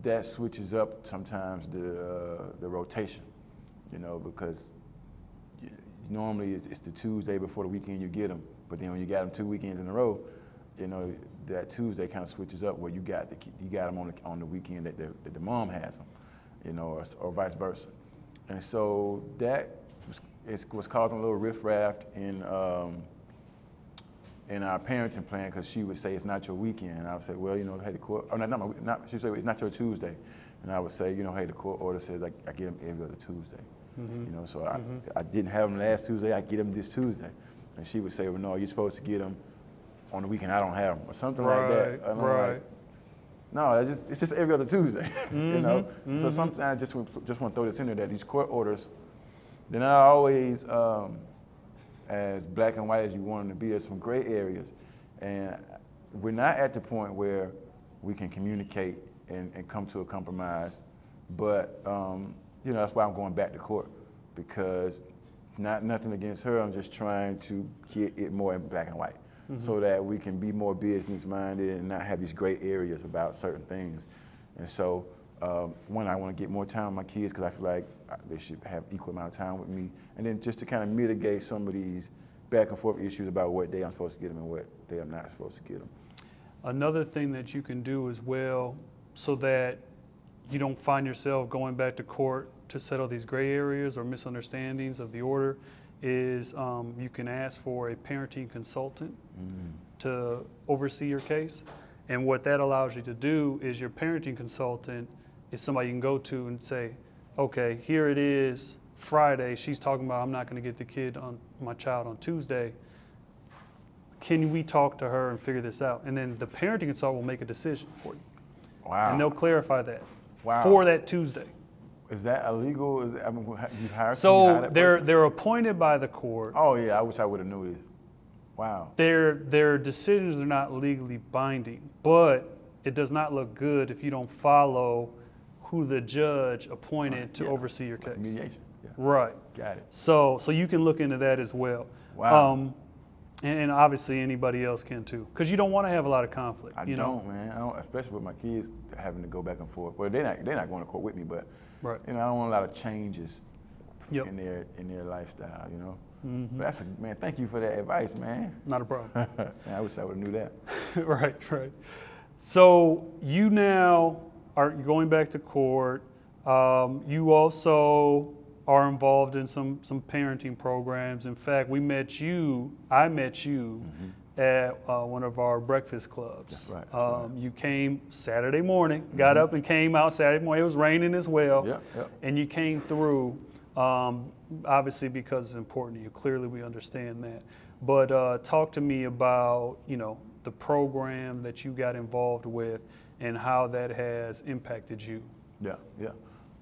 that switches up sometimes the rotation, you know, because normally it's the Tuesday before the weekend you get them. But then when you got them 2 weekends in a row, you know, that Tuesday kind of switches up where you got them on the weekend that the mom has them, you know, or vice versa. And so that was causing a little riffraff in our parenting plan, because she would say it's not your weekend, and I would say, well, you know, hey, the court, she'd say it's not your Tuesday, and I would say, you know, hey, the court order says I get them every other Tuesday, you know, so I didn't have them last Tuesday, I get them this Tuesday. And she would say, well, no, you're supposed to get them on the weekend, I don't have them, or something like that. And I'm like, no, it's just every other Tuesday, you know? So sometimes I just want to throw this in there, that these court orders, they're not always as black and white as you want them to be. There's some gray areas, and we're not at the point where we can communicate and come to a compromise. But you know, that's why I'm going back to court, because nothing against her. I'm just trying to get it more in black and white, so that we can be more business minded and not have these gray areas about certain things. And so, one, I want to get more time with my kids because I feel like they should have equal amount of time with me. And then just to kind of mitigate some of these back and forth issues about what day I'm supposed to get them and what day I'm not supposed to get them. Another thing that you can do as well, so that you don't find yourself going back to court to settle these gray areas or misunderstandings of the order, is you can ask for a parenting consultant to oversee your case. And what that allows you to do is your parenting consultant is somebody you can go to and say, okay, here it is, Friday, she's talking about I'm not going to get my child on Tuesday. Can we talk to her and figure this out? And then the parenting consultant will make a decision for you. Wow. And they'll clarify that Wow. for that Tuesday. Is that illegal? I mean, you hire So that person? they're appointed by the court. Oh yeah, I wish I would have knew this. Wow. Their decisions are not legally binding, but it does not look good if you don't follow who the judge appointed to oversee your case. Mediation. Yeah. Right. Got it. So you can look into that as well. Wow. And obviously anybody else can too, because you don't want to have a lot in conflict. I don't, man. I don't, especially with my kids having to go back and forth. Well, they're not going to court with me, but Right. you know, I don't want a lot of changes Yep. in their lifestyle. You know. Mm-hmm. But man. Thank you for that advice, man. Not a problem. Man, I wish I would have knew that. Right. So you now are going back to court. You also are involved in some parenting programs. In fact, I met you at one of our breakfast clubs. That's right. You came Saturday morning, got up and came out Saturday morning. It was raining as well. Yep. And you came through, obviously because it's important to you. Clearly we understand that. But talk to me about, the program that you got involved with and how that has impacted you. Yeah.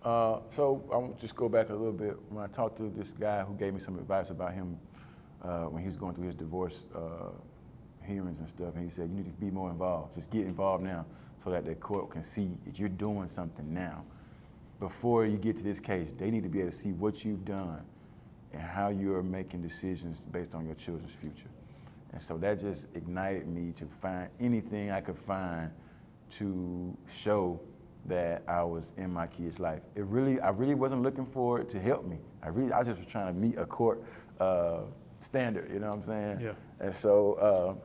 So I want to just go back a little bit. When I talked to this guy who gave me some advice about him when he was going through his divorce hearings and stuff, and he said, you need to be more involved. Just get involved now so that the court can see that you're doing something now. Before you get to this case, they need to be able to see what you've done and how you're making decisions based on your children's future. And so that just ignited me to find anything I could find to show that I was in my kid's life. I really wasn't looking for it to help me. I just was trying to meet a court standard, you know what I'm saying? Yeah. And so,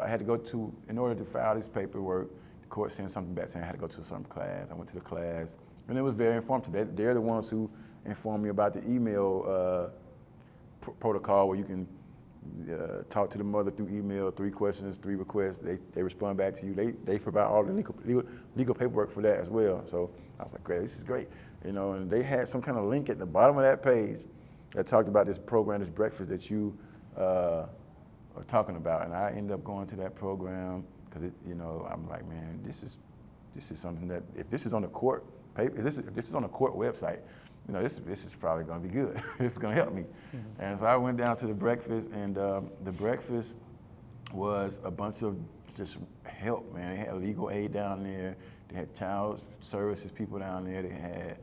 I had to go in order to file this paperwork, the court sent something back saying I had to go to some class. I went to the class, and it was very informative. They're the ones who informed me about the email protocol where you can talk to the mother through email, 3 questions, 3 requests. They respond back to you. They provide all the legal paperwork for that as well. So I was like, great, this is great. And they had some kind of link at the bottom of that page that talked about this program, this breakfast that you are talking about. And I ended up going to that program because I'm like, man, this is something that if this is on the court paper, if this is on the court website, this is probably going to be good. This is going to help me. Mm-hmm. And so I went down to the breakfast, and the breakfast was a bunch of just help, man. They had legal aid down there. They had child services people down there. They had,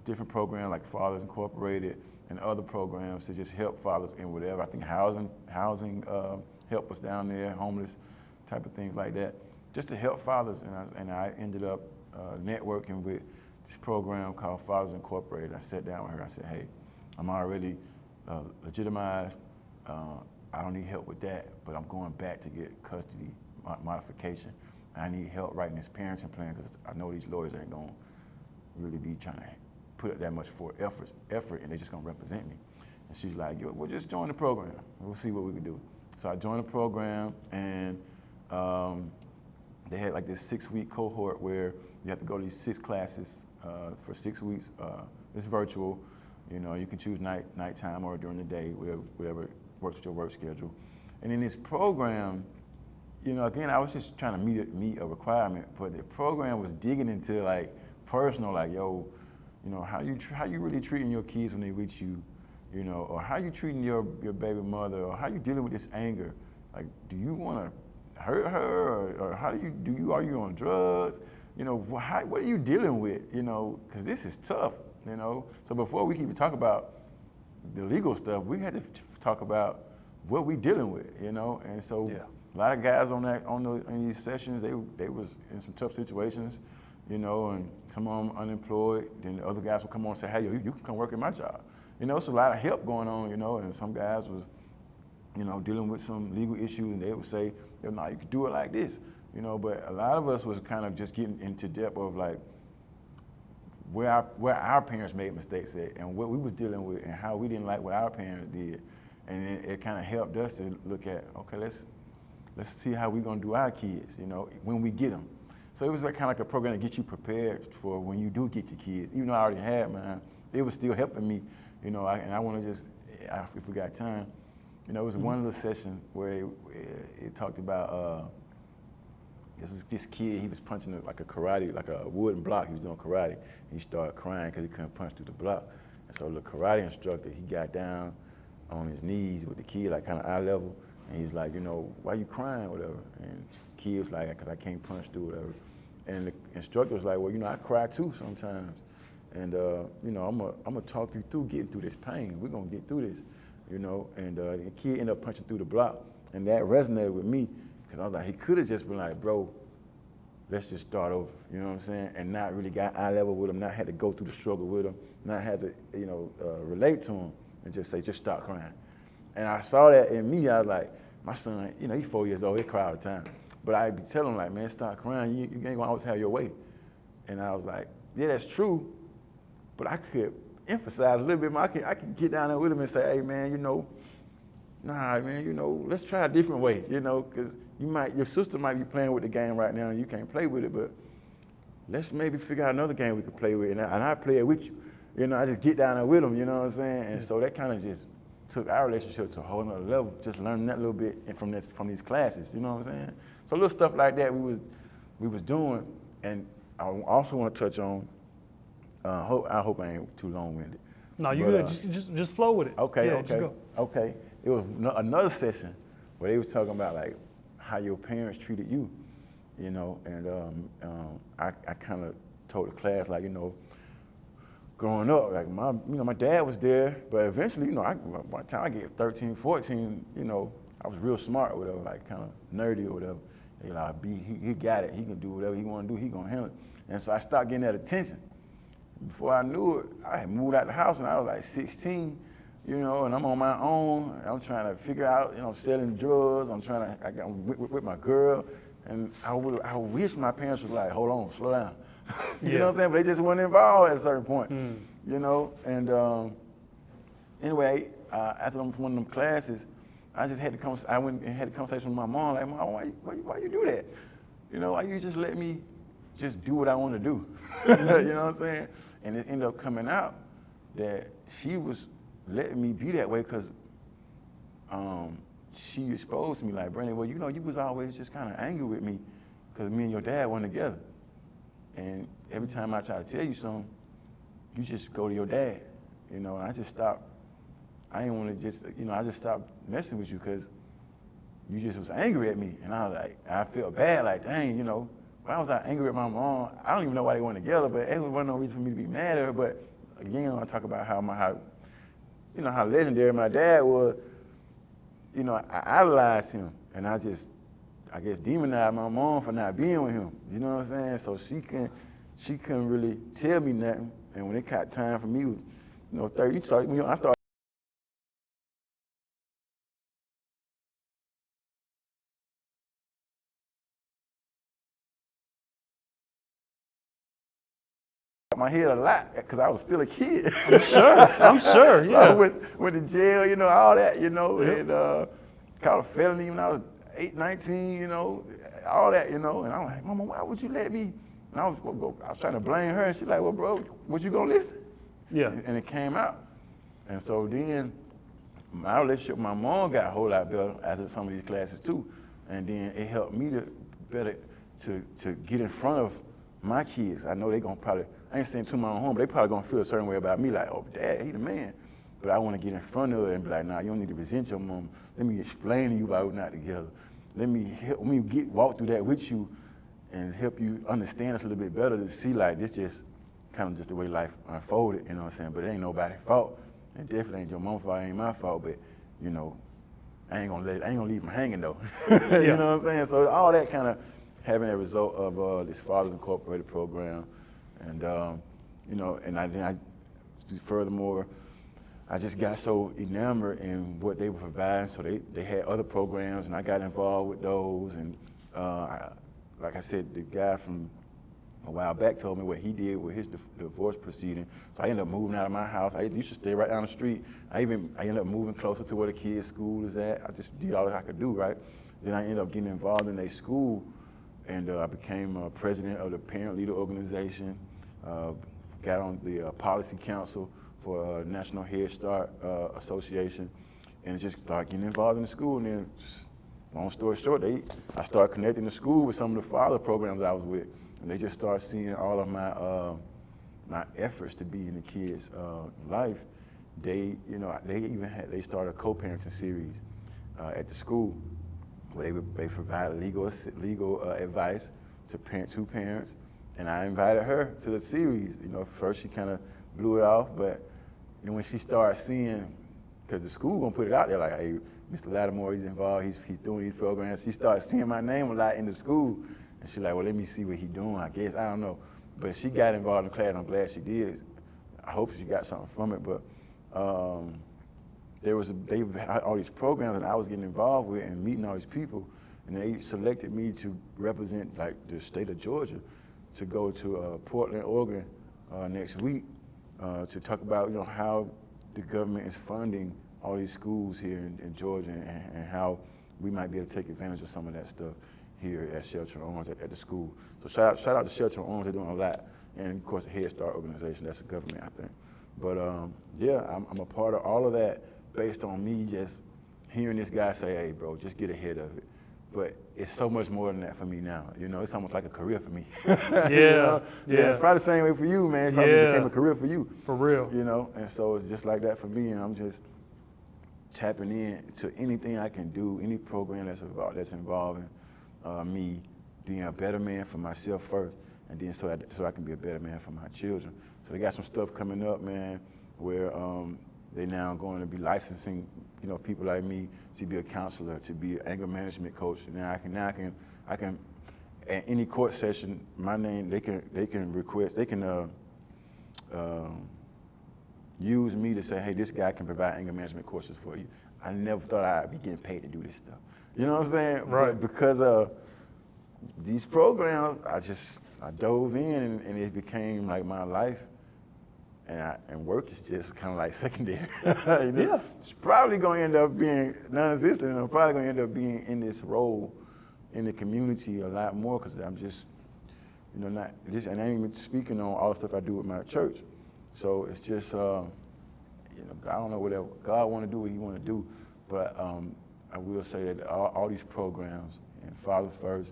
different programs like Fathers Incorporated and other programs to just help fathers in whatever. I think housing help was down there, homeless type of things like that, just to help fathers. And I ended up networking with this program called Fathers Incorporated. I sat down with her. I said, hey, I'm already legitimized. I don't need help with that, but I'm going back to get custody modification. I need help writing this parenting plan because I know these lawyers ain't going to really be trying to put up that much effort, and they're just going to represent me. And she's like, well, just join the program. We'll see what we can do. So I joined the program, and they had like this 6-week cohort where you have to go to these 6 classes for 6 weeks. It's virtual. You can choose nighttime or during the day, whatever works with your work schedule. And in this program, again, I was just trying to meet a requirement, but the program was digging into like personal, like, yo, You know, how you really treating your kids when they with you, you know, or how you treating your baby mother, or how you dealing with this anger. Like, do you want to hurt her, or how are you on drugs? You know, what are you dealing with? You know, because this is tough. You know, so before we even talk about the legal stuff, we had to talk about what we dealing with. You know, and so a lot of guys in these sessions, they was in some tough situations. You know, and some of them unemployed. Then the other guys would come on and say, hey, you can come work at my job. You know, it's a lot of help going on, you know, and some guys was, you know, dealing with some legal issues, and they would say, no, you could do it like this, you know, but a lot of us was kind of just getting into depth of like where our parents made mistakes at, and what we was dealing with, and how we didn't like what our parents did. And it kind of helped us to look at, okay, let's see how we're gonna do our kids, you know, when we get them. So it was like kind of like a program to get you prepared for when you do get your kids. Even though I already had mine, it was still helping me, you know. And I want to just, if we got time, you know, it was one of the sessions where it talked about this kid. He was punching like a wooden block. He was doing karate. And he started crying because he couldn't punch through the block. And so the karate instructor, he got down on his knees with the kid, like kind of eye level, and he's like, you know, why you crying, or whatever. And the kid was like, because I can't punch through, whatever. And the instructor was like, well, you know, I cry too sometimes. And, you know, I'm gonna talk you through getting through this pain. We're gonna get through this, you know. And the kid ended up punching through the block. And that resonated with me, because I was like, he could have just been like, bro, let's just start over, you know what I'm saying? And not really got eye level with him, not had to go through the struggle with him, not had to, you know, relate to him, and just say, just stop crying. And I saw that in me. I was like, my son, you know, he's 4 years old, he cry all the time. But I'd be telling him, like, man, stop crying, you ain't gonna always have your way. And I was like, yeah, that's true, but I could emphasize a little bit more. I could get down there with him and say, hey, man, you know, nah, man, you know, let's try a different way, you know, because your sister might be playing with the game right now and you can't play with it, but let's maybe figure out another game we could play with, and I play it with you. You know, I just get down there with them, you know what I'm saying? And so that kind of just took our relationship to a whole nother level, just learning that little bit from these classes, you know what I'm saying? So little stuff like that we was doing. And I also want to touch on, I hope I ain't too long-winded. No, you good, just flow with it. Okay, yeah, okay, just go. okay. It was another session where they was talking about like how your parents treated you, you know, and I kind of told the class, like, you know, growing up, like my dad was there, but eventually, you know, by the time I get 13, 14, you know, I was real smart or whatever, like kind of nerdy or whatever. They like, he got it, he can do whatever he want to do, he gonna handle it. And so I started getting that attention. Before I knew it, I had moved out the house and I was like 16, you know, and I'm on my own. I'm trying to figure out, you know, selling drugs. I got with my girl, and I wish my parents was like, hold on, slow down. You know what I'm saying? But they just weren't involved at a certain point, you know. And anyway, after one of them classes, I just had I went and had a conversation with my mom, like, Mom, why you do that? You know, why you just let me just do what I want to do? You know what I'm saying? And it ended up coming out that she was letting me be that way because she exposed me, like, Brandon, well, you know, you was always just kind of angry with me because me and your dad weren't together. And every time I try to tell you something, you just go to your dad, you know, and I just stopped. I didn't want to just, you know, I just stopped messing with you because you just was angry at me. And I was like, I felt bad, like, dang, you know, why was I angry at my mom? I don't even know why they weren't together, but it wasn't no reason for me to be mad at her. But again, I talk about how you know, how legendary my dad was. You know, I idolized him, and I guess, demonized my mom for not being with him. You know what I'm saying? So she couldn't really tell me nothing. And when it got time for me, you know, 30, you know, I started. My head a lot because I was still a kid. I'm sure, yeah. So I went to jail, you know, all that, you know, and caught a felony when I was 19, you know, all that, you know. And I'm like, Mama, why would you let me? And I was trying to blame her, and she's like, well, bro, was you gonna listen? Yeah. And it came out. And so then my relationship with my mom got a whole lot better after some of these classes too. And then it helped me to get in front of my kids, I know they gonna probably, I ain't saying to my own home, but they probably gonna feel a certain way about me, like, oh, Dad, he the man. But I wanna get in front of it and be like, nah, you don't need to resent your mom. Let me explain to you why we're not together. Let me walk through that with you and help you understand us a little bit better to see like this just kind of just the way life unfolded, you know what I'm saying? But it ain't nobody's fault. And definitely ain't your mom's fault, it ain't my fault, but you know, I ain't gonna leave them hanging though. You know what I'm saying? So all that kind of having a result of this Fathers Incorporated program. And you know, and furthermore, I just got so enamored in what they were providing, so they had other programs, and I got involved with those. And like I said, the guy from a while back told me what he did with his divorce proceeding. So I ended up moving out of my house. I used to stay right down the street. I ended up moving closer to where the kids' school is at. I just did all that I could do, right? Then I ended up getting involved in their school, and I became president of the parent leader organization, got on the policy council for National Head Start Association, and just started getting involved in the school. And then, long story short, I started connecting the school with some of the father programs I was with, and they just started seeing all of my efforts to be in the kids' life. They they started a co-parenting series at the school where they provide legal advice to two parents, and I invited her to the series. You know, first she kind of blew it off, but when she started seeing, because the school gonna put it out there like, hey, Mr. Lattimore, he's involved, he's doing these programs. She started seeing my name a lot in the school, and she's like, well, let me see what he's doing, I guess, I don't know. But she got involved in the class, I'm glad she did. I hope she got something from it, but they had all these programs that I was getting involved with and meeting all these people, and they selected me to represent like the state of Georgia to go to Portland, Oregon next week to talk about how the government is funding all these schools here in Georgia and how we might be able to take advantage of some of that stuff here at Shelter on Arms at the school. So shout out to Shelter on Arms, they're doing a lot. And of course the Head Start organization, that's the government, I think. But yeah, I'm a part of all of that based on me just hearing this guy say, hey bro, just get ahead of it. But it's so much more than that for me now. It's almost like a career for me. Yeah. It's probably the same way for you, man. It probably became a career for you. For real. And so it's just like that for me, and I'm just tapping in to anything I can do, any program that's involving me being a better man for myself first, and then so I can be a better man for my children. So they got some stuff coming up, man, where they now going to be licensing, people like me to be a counselor, to be an anger management coach. And I can, at any court session, my name, they can request, they can use me to say, hey, this guy can provide anger management courses for you. I never thought I'd be getting paid to do this stuff. You know what I'm saying? Right. But because of these programs, I dove in and it became like my life. And work is just kind of like secondary. Yeah. It's probably going to end up being non-existent, and I'm probably going to end up being in this role in the community a lot more because I'm just, and I ain't even speaking on all the stuff I do with my church. So it's just, I don't know whatever God want to do, what He want to do, but I will say that all these programs and Father First,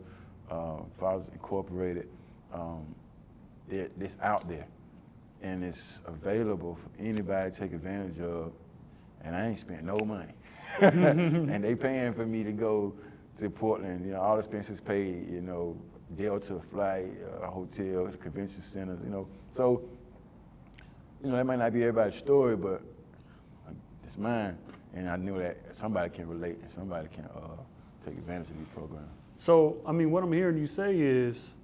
Fathers Incorporated, it's out there. And it's available for anybody to take advantage of, and I ain't spent no money. And they paying for me to go to Portland, all expenses paid, Delta flight, hotel, the convention centers, So, that might not be everybody's story, but it's mine. And I knew that somebody can relate and somebody can take advantage of these programs. So, what I'm hearing you say is,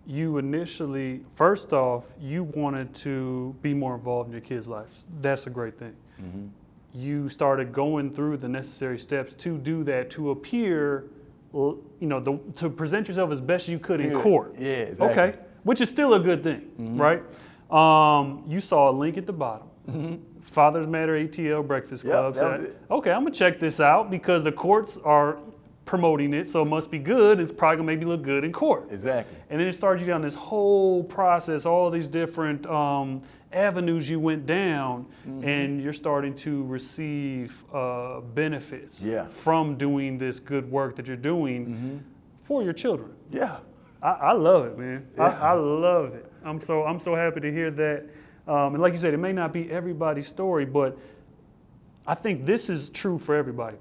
you initially, first off, you wanted to be more involved in your kids' lives. That's a great thing. Mm-hmm. You started going through the necessary steps to do that, to appear, to present yourself as best you could in court. Yeah, exactly. Okay, which is still a good thing, mm-hmm. right? You saw a link at the bottom. Mm-hmm. Fathers Matter ATL Breakfast Club. That was it. Okay, I'm gonna check this out because the courts are promoting it, so it must be good. It's probably gonna make me look good in court. Exactly. And then it started you down this whole process, all these different avenues you went down, mm-hmm. and you're starting to receive benefits from doing this good work that you're doing mm-hmm. for your children. Yeah. I love it, man. Yeah. I love it. I'm so happy to hear that. And like you said, it may not be everybody's story, but I think this is true for everybody.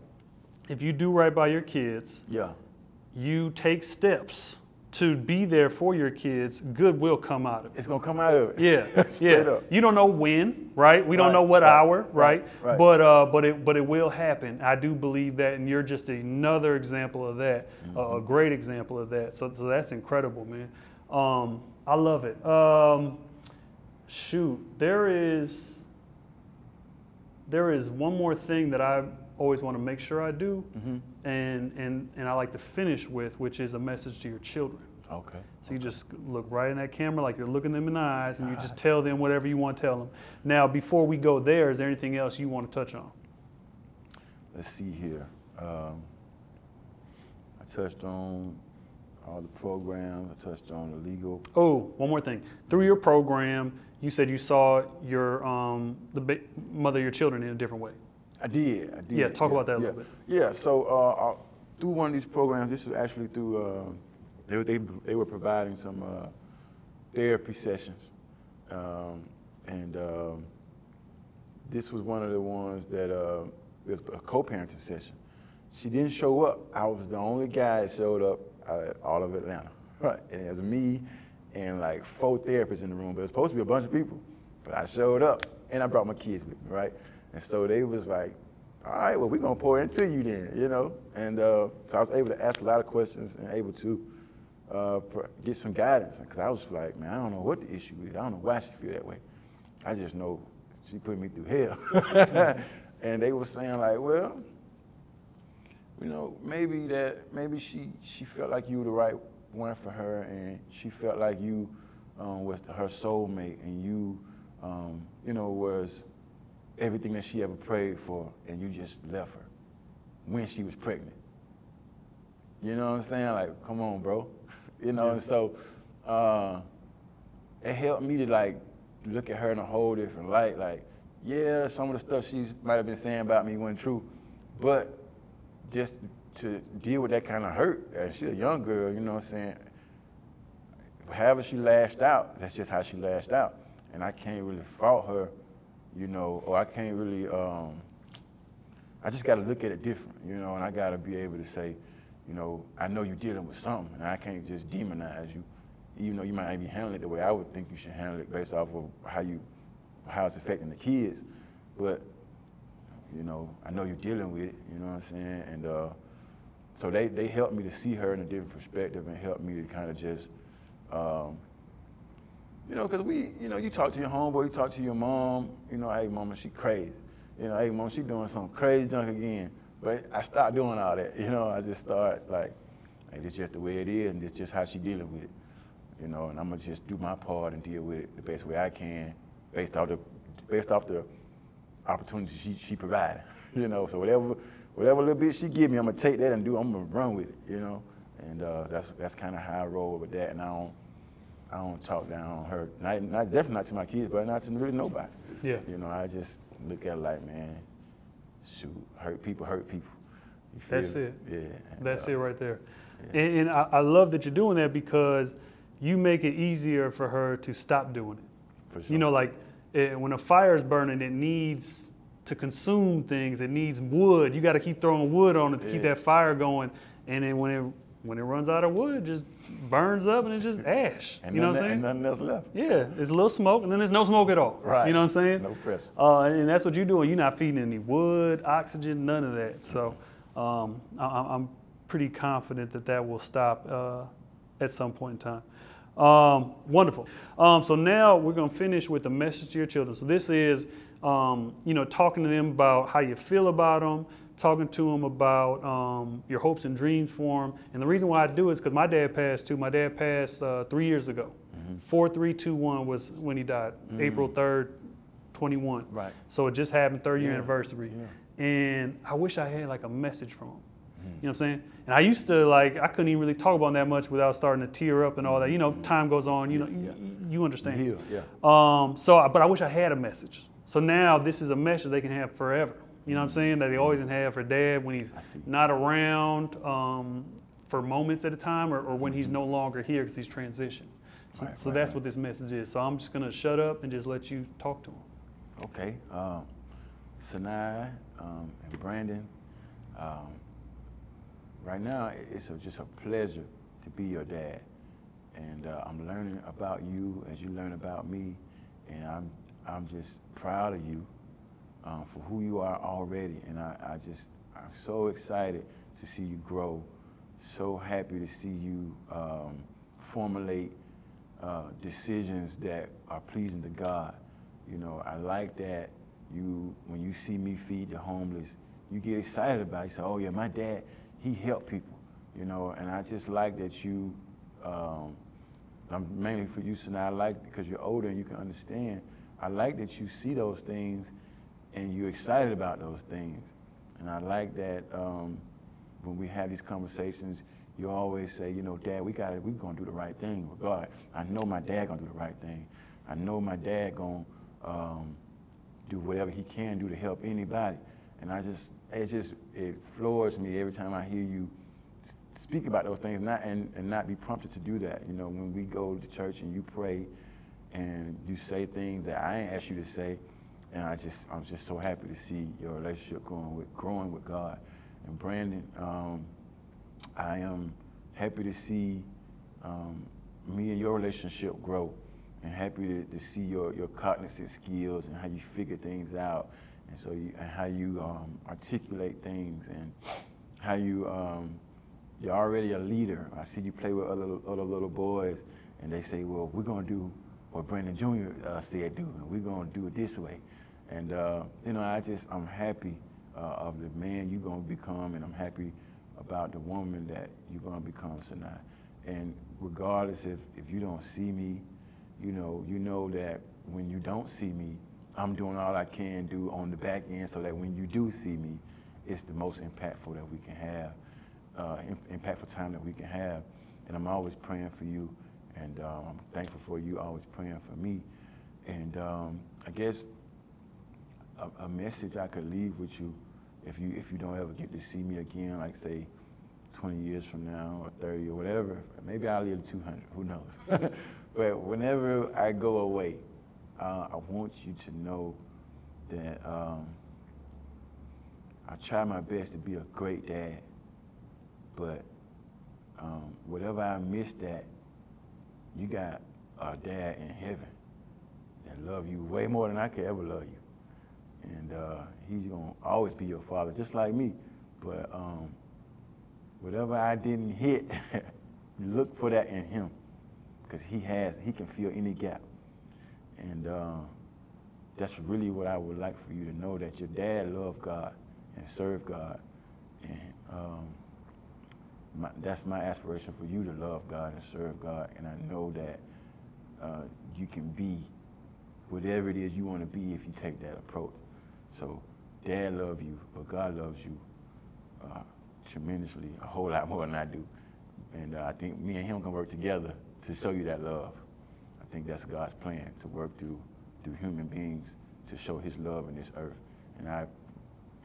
If you do right by your kids, Yeah. you take steps to be there for your kids, good will come out of it. It's gonna come out of it. Yeah, Straight yeah. up. You don't know when, right? We don't Right, know what right, hour, right? right. But it will happen. I do believe that, and you're just another example of that, a great example of that. So that's incredible, man. I love it. Shoot, there is one more thing that I always want to make sure I do, and I like to finish with, which is a message to your children. Okay. So you just look right in that camera like you're looking them in the eyes, and you just tell them whatever you want to tell them. Now, before we go there, is there anything else you want to touch on? Let's see here. I touched on all the programs. I touched on the legal. Oh, one more thing. Through your program, you said you saw your mother of your children in a different way. I did. Yeah, talk about that a little bit. Yeah, so through one of these programs, this was actually through, they were providing some therapy sessions. This was one of the ones that it was a co-parenting session. She didn't show up. I was the only guy that showed up out of all of Atlanta. Right. And it was me and like 4 therapists in the room, but it was supposed to be a bunch of people. But I showed up and I brought my kids with me, right? And so they was like, all right, well, we're gonna pour into you then, you know? And so I was able to ask a lot of questions and able to get some guidance. Because I was like, man, I don't know what the issue is. I don't know why she feel that way. I just know she put me through hell. And they were saying like, well, you know, maybe she felt like you were the right one for her, and she felt like you was her soulmate, and you, you know, was everything that she ever prayed for, and you just left her when she was pregnant. You know what I'm saying? Like, come on, bro. You know, and so it helped me to like look at her in a whole different light. Like, yeah, some of the stuff she might have been saying about me wasn't true, but just to deal with that kind of hurt, and she's a young girl, you know what I'm saying? However she lashed out, that's just how she lashed out. And I can't really fault her, you know, or I can't really, I just gotta look at it different, you know, and I gotta be able to say, you know, I know you're dealing with something, and I can't just demonize you, even though you might not be handling it the way I would think you should handle it based off of how it's affecting the kids. But, you know, I know you're dealing with it, you know what I'm saying? And so they helped me to see her in a different perspective and helped me to kind of just, you know, because you know, you talk to your homeboy, you talk to your mom, you know, hey, mama, she crazy. You know, hey, mom, she doing some crazy junk again. But I stopped doing all that, you know, I just started like, hey, this just the way it is, and this just how she dealing with it. You know, and I'm gonna just do my part and deal with it the best way I can based off the opportunity she provided, you know. So whatever little bit she give me, I'm gonna take that and I'm gonna run with it, you know. And that's kind of how I roll with that. And I don't talk down on her. Not definitely not to my kids, but not to really nobody. Yeah. You know, I just look at it like, man, shoot, hurt people. You feel That's it. Yeah. That's it right there. Yeah. And I love that you're doing that, because you make it easier for her to stop doing it. For sure. You know, like when a fire is burning, it needs to consume things. It needs wood. You got to keep throwing wood on it to keep that fire going. And then when it runs out of wood, it just burns up and it's just ash. And you know what I'm saying? And nothing else left. Yeah, there's a little smoke and then there's no smoke at all. Right. You know what I'm saying? No pressure. And that's what you're doing. You're not feeding any wood, oxygen, none of that. So I'm pretty confident that will stop at some point in time. Wonderful. So now we're going to finish with the message to your children. So this is, you know, talking to them about how you feel about them, talking to them about your hopes and dreams for them. And the reason why I do is because my dad passed too. My dad passed 3 years ago. 4/3/21 was when he died, April 3rd, 21. Right. So it just happened, 3rd-year anniversary. Yeah. And I wish I had like a message from him. You know what I'm saying? And I used to I couldn't even really talk about that much without starting to tear up and all that. You know, time goes on, you know, you understand. Heal, yeah. But I wish I had a message. So now this is a message they can have forever. You know what I'm saying? That they always can have for dad when he's not around, for moments at a time, or when he's no longer here because he's transitioned. So, Right, so right, that's right. what this message is. So I'm just going to shut up and just let you talk to him. Okay. Sanai and Brandon, um, right now it's just a pleasure to be your dad. And I'm learning about you as you learn about me. And I'm just proud of you for who you are already. And I'm so excited to see you grow. So happy to see you formulate decisions that are pleasing to God. You know, I like that when you see me feed the homeless, you get excited about it. You say, oh yeah, my dad, he helped people, you know, and I just like that you, I'm mainly for you, Sanaa, I like, because you're older and you can understand, I like that you see those things and you're excited about those things. And I like that when we have these conversations, you always say, you know, Dad, we're gonna do the right thing with God. I know my dad gonna do the right thing. I know my dad gonna do whatever he can do to help anybody. And it floors me every time I hear you speak about those things and not be prompted to do that. You know, when we go to church and you pray and you say things that I ain't asked you to say, and I'm just so happy to see your relationship growing with God. And Brandon, I am happy to see me and your relationship grow, and happy to see your cognitive skills and how you figure things out, and how you articulate things, and how you're already a leader. I see you play with other little boys, and they say, well, we're gonna do what Brandon Jr. Said do, and we're gonna do it this way. And you know, I'm happy of the man you're gonna become, and I'm happy about the woman that you're gonna become, Sanaa. And regardless if you don't see me, you know that when you don't see me, I'm doing all I can do on the back end so that when you do see me, it's the most impactful that we can have, impactful time that we can have. And I'm always praying for you, and I'm thankful for you always praying for me. And I guess a message I could leave with you, if you don't ever get to see me again, like say 20 years from now or 30 or whatever, maybe I'll live to 200, who knows? But whenever I go away, I want you to know that I try my best to be a great dad, but whatever I miss that, you got a dad in heaven that love you way more than I could ever love you. And he's gonna always be your father, just like me. But whatever I didn't hit, look for that in him, because he can fill any gap. And that's really what I would like for you to know, that your dad loved God and served God. And that's my aspiration for you, to love God and serve God. And I know that you can be whatever it is you want to be if you take that approach. So Dad loves you, but God loves you tremendously, a whole lot more than I do. And I think me and him can work together to show you that love. I think that's God's plan, to work through human beings to show his love in this earth. And I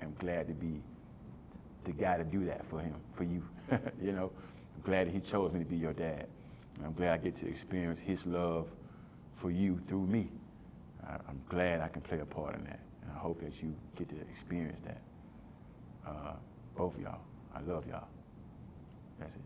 am glad to be the guy to do that for him, for you. You know, I'm glad that he chose me to be your dad. And I'm glad I get to experience his love for you through me. I'm glad I can play a part in that. And I hope that you get to experience that. Both of y'all. I love y'all. That's it.